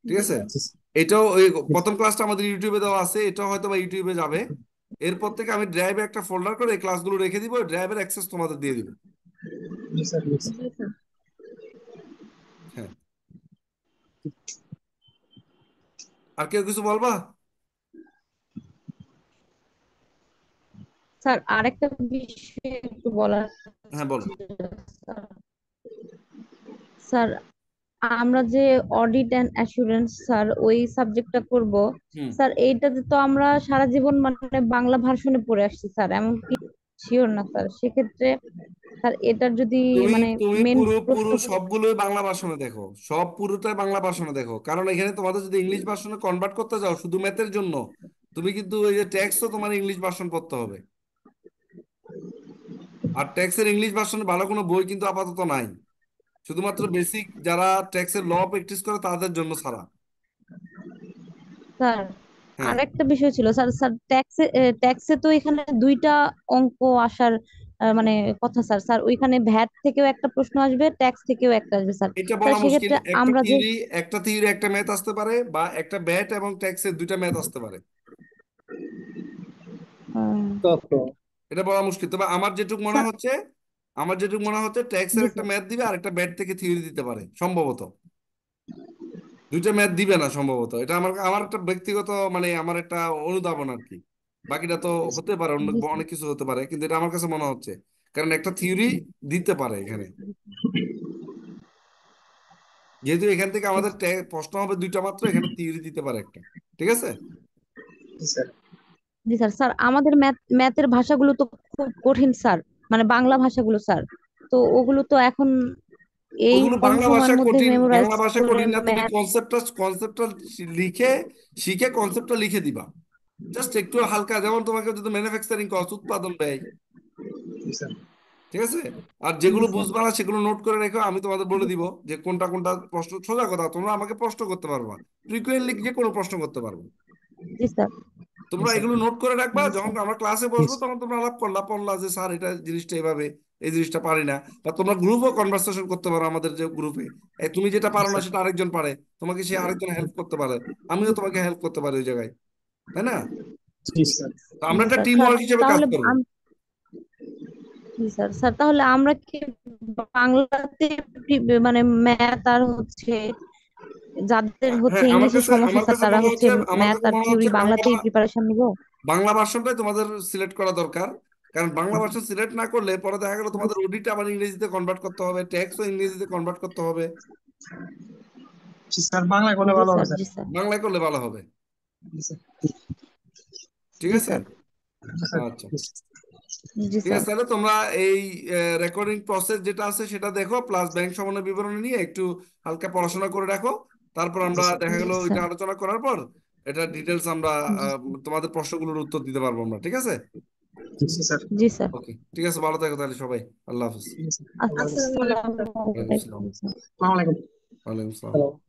Speaker 1: ঠিক
Speaker 5: জি
Speaker 1: আছে?
Speaker 5: স্যার।
Speaker 2: জি স্যার,
Speaker 1: এটাও ওই প্রথম ক্লাসটা আমাদের ইউটিউবে দেওয়া আছে, এটা হয়তো বা ইউটিউবে যাবে। এরপর থেকে আমি ড্রাইভে একটা ফোল্ডার করে এই ক্লাসগুলো রেখে দিব, ড্রাইভের অ্যাক্সেস তোমাদের দিয়ে দিব।
Speaker 2: জি স্যার, জি স্যার।
Speaker 5: জি স্যার।
Speaker 1: হ্যাঁ। আর কেউ কিছু বলবা?
Speaker 3: স্যার, আরেকটা বিষয় একটু বলার
Speaker 1: হ্যাঁ বলো।
Speaker 3: ছিল, স্যার। স্যার, আমরা যে অডিট অ্যান্ড অ্যাসুরেন্স স্যার ওই সাবজেক্টটা করব
Speaker 1: হুম।
Speaker 3: স্যার, এইটাতে তো আমরা সারা জীবন মানে বাংলা ভার্সনে পড়ে আসছি স্যার, এমন কি শিওর না স্যার? সেক্ষেত্রে স্যার এটার যদি
Speaker 1: তুমি
Speaker 3: মানে
Speaker 1: তুমি
Speaker 3: মেন
Speaker 1: পুরো পুরো
Speaker 3: প্রশ্নগুলো।
Speaker 1: সবগুলোই বাংলা ভার্সনে দেখো, সব পুরোটাই বাংলা ভার্সনে দেখো, কারণ এখানে তোমাদের যদি ইংলিশ ভার্সনে কনভার্ট করতে যাও শুধু ম্যাথের জন্য, তুমি কিন্তু ওই যে ট্যাক্স তো তোমার ইংলিশ ভার্সন পড়তে হবে। আর ট্যাক্সের ইংলিশ ভার্সনে ভালো কোনো বই কিন্তু আপাতত নাই, শুধুমাত্র বেসিক যারা ট্যাক্সের ল প্র্যাকটিস করে তাদের জন্য ছাড়া।
Speaker 3: স্যার,
Speaker 1: হ্যাঁ।
Speaker 3: আরেকটা বিষয় ছিল স্যার। স্যার, ট্যাক্সে ট্যাক্সে তো এখানে দুইটা অঙ্ক আসার মানে কথা স্যার। স্যার ওইখানে ভ্যাট থেকেও একটা প্রশ্ন আসবে, ট্যাক্স থেকেও একটা আসবে স্যার।
Speaker 1: এটা
Speaker 3: স্যার
Speaker 1: বলা মুশকিল,
Speaker 3: সেক্ষেত্রে আমরা যে
Speaker 1: একটা থিওরি একটা ম্যাথ আসতে পারে, বা একটা ব্যাট এবং ট্যাক্সের দুইটা ম্যাথ আসতে পারে।
Speaker 3: আহ,
Speaker 2: তত
Speaker 1: এটা বলা মুশকিল, তবে
Speaker 3: স্যার
Speaker 1: আমার যেটুকু মনে হচ্ছে ট্যাক্সের
Speaker 3: জি
Speaker 1: একটা
Speaker 3: স্যার।
Speaker 1: ম্যাথ দিবে আর একটা ব্যাট থেকে থিওরি দিতে পারে সম্ভবত। দুইটা ম্যাথ দিবে না সম্ভবত, এটা আমার আমার একটা ব্যক্তিগত মানে আমার একটা অনুধাবন আর কি। বাকিটা তো হতে পারে, অন্য
Speaker 3: জি স্যার।
Speaker 1: অনেক কিছু হতে পারে, কিন্তু এটা আমার কাছে মনে হচ্ছে কারণ একটা থিওরি দিতে পারে এখানে। যেহেতু এখান থেকে আমাদের প্রশ্ন হবে দুইটা মাত্র, এখানে থিওরি দিতে পারে একটা। ঠিক আছে।
Speaker 2: জি স্যার।
Speaker 3: জি স্যার। স্যার আমাদের ম্যাথের ভাষাগুলো তো খুব কঠিন স্যার, মানে বাংলা ভাষাগুলো স্যার। তো ওগুলো তো এখন এই
Speaker 1: ওগুলো
Speaker 3: কম
Speaker 1: বাংলা ভাষা
Speaker 3: সময়ের মধ্যে
Speaker 1: কঠিন,
Speaker 3: মেমোরাইজ
Speaker 1: বাংলা ভাষা
Speaker 3: করে
Speaker 1: কঠিন না, তুমি
Speaker 3: ম্যাথ।
Speaker 1: কনসেপ্টটা লিখে শিখে কনসেপ্টটা লিখে দিবা। জাস্ট একটু হালকা, যেমন তোমাকে যদি ম্যানুফ্যাকচারিং কস্ট, উৎপাদন ব্যয়,
Speaker 2: জি স্যার।
Speaker 1: ঠিক আছে, আর
Speaker 3: জি
Speaker 1: যেগুলো
Speaker 3: স্যার।
Speaker 1: বুঝবা না সেগুলো নোট করে রেখো, আমি তোমাদের বলে
Speaker 3: জি
Speaker 1: দিব
Speaker 3: স্যার।
Speaker 1: যে কোনটা কোনটা প্রশ্ন। সোজা কথা, তোমরা আমাকে প্রশ্ন করতে পারবা, ফ্রিকুয়েন্টলি যে কোনো প্রশ্ন করতে পারবো।
Speaker 3: জি স্যার।
Speaker 2: জি
Speaker 1: তোমরা
Speaker 2: স্যার।
Speaker 1: এগুলো নোট করে রাখবা,
Speaker 3: জি
Speaker 1: যখন
Speaker 3: স্যার।
Speaker 1: আমরা ক্লাসে
Speaker 2: জি
Speaker 1: বসবো
Speaker 2: স্যার।
Speaker 1: তখন তোমরা আলাপ করলা, পড়লা যে স্যার এটা জিনিসটা এভাবে, এই জিনিসটা পারি না। বা তোমরা গ্রুপও কনভারসেশন করতে পারো আমাদের যে গ্রুপে, তুমি যেটা
Speaker 2: জি
Speaker 1: পারো না
Speaker 2: স্যার।
Speaker 1: সেটা আরেকজন পারে, তোমাকে সে আরেকজন হেল্প করতে পারে, আমিও তোমাকে হেল্প করতে পারি ওই জায়গায়, তাই না?
Speaker 2: জি স্যার।
Speaker 1: তো আমরা
Speaker 3: জি
Speaker 1: একটা
Speaker 3: স্যার।
Speaker 1: টিম
Speaker 3: স্যার
Speaker 1: ওয়ার্ক হিসেবে কাজ
Speaker 3: তাহলে
Speaker 1: করবো।
Speaker 3: জি স্যার। স্যার তাহলে আমরা কি বাংলাতে মানে ম্যাথ আর হচ্ছে যাদের হচ্ছে
Speaker 1: হ্যাঁ,
Speaker 3: ইংলিশে সমস্যা স্যার তারা হচ্ছে
Speaker 1: আমার
Speaker 3: ম্যাথ
Speaker 1: কাছে
Speaker 3: আর
Speaker 1: মনে
Speaker 3: থিওরি
Speaker 1: হচ্ছে
Speaker 3: বাংলাতেই প্রিপারেশন নিব।
Speaker 1: বাংলা ভার্সনটাই তোমাদের সিলেক্ট করা দরকার। কারণ বাংলা ভার্সন সিলেক্ট না করলে পরে দেখা গেল
Speaker 3: জি
Speaker 1: তোমাদের অডিট আবার ইংরেজিতে কনভার্ট করতে হবে, ট্যাক্সও ইংরেজিতে কনভার্ট করতে হবে।
Speaker 2: জি স্যার, বাংলায় বলে
Speaker 3: জি
Speaker 2: ভালো হবে
Speaker 3: স্যার।
Speaker 2: স্যার।
Speaker 3: জি স্যার।
Speaker 1: বাংলায় করলে ভালো হবে।
Speaker 2: জি স্যার।
Speaker 1: ঠিক
Speaker 3: জি
Speaker 1: আছে।
Speaker 3: স্যার।
Speaker 2: জি স্যার।
Speaker 1: আচ্ছা,
Speaker 2: জি স্যার।
Speaker 3: জি
Speaker 1: ঠিক
Speaker 3: স্যার।
Speaker 1: আছে, তাহলে তোমরা এই রেকর্ডিং প্রসেস যেটা আছে সেটা দেখো, প্লাস ব্যাংক সমন্বয় বিবরণী নিয়ে একটু হালকা পড়াশোনা করে রাখো। তারপর
Speaker 2: জি
Speaker 1: আমরা
Speaker 2: স্যার।
Speaker 1: দেখা
Speaker 3: জি
Speaker 1: গেল এটা
Speaker 3: স্যার।
Speaker 1: আলোচনা করার পর এটা ডিটেলস আমরা
Speaker 3: জি
Speaker 1: তোমাদের প্রশ্নগুলোর উত্তর দিতে পারবো আমরা। ঠিক আছে।
Speaker 2: জি স্যার।
Speaker 3: জি স্যার।
Speaker 1: ওকে, ঠিক আছে, ভালো থাকো তাহলে সবাই। আল্লাহ হাফিজ।
Speaker 2: জি স্যার। আল্লাহ হাফেজ।
Speaker 5: আসসালামু আলাইকুম।
Speaker 1: ওয়ালাইকুম আসসালাম।
Speaker 3: আসসালামু আলাইকুম।
Speaker 2: আসসালামু আলাইকুম।
Speaker 1: ওয়ালাইকুম আসসালাম।
Speaker 2: হ্যালো।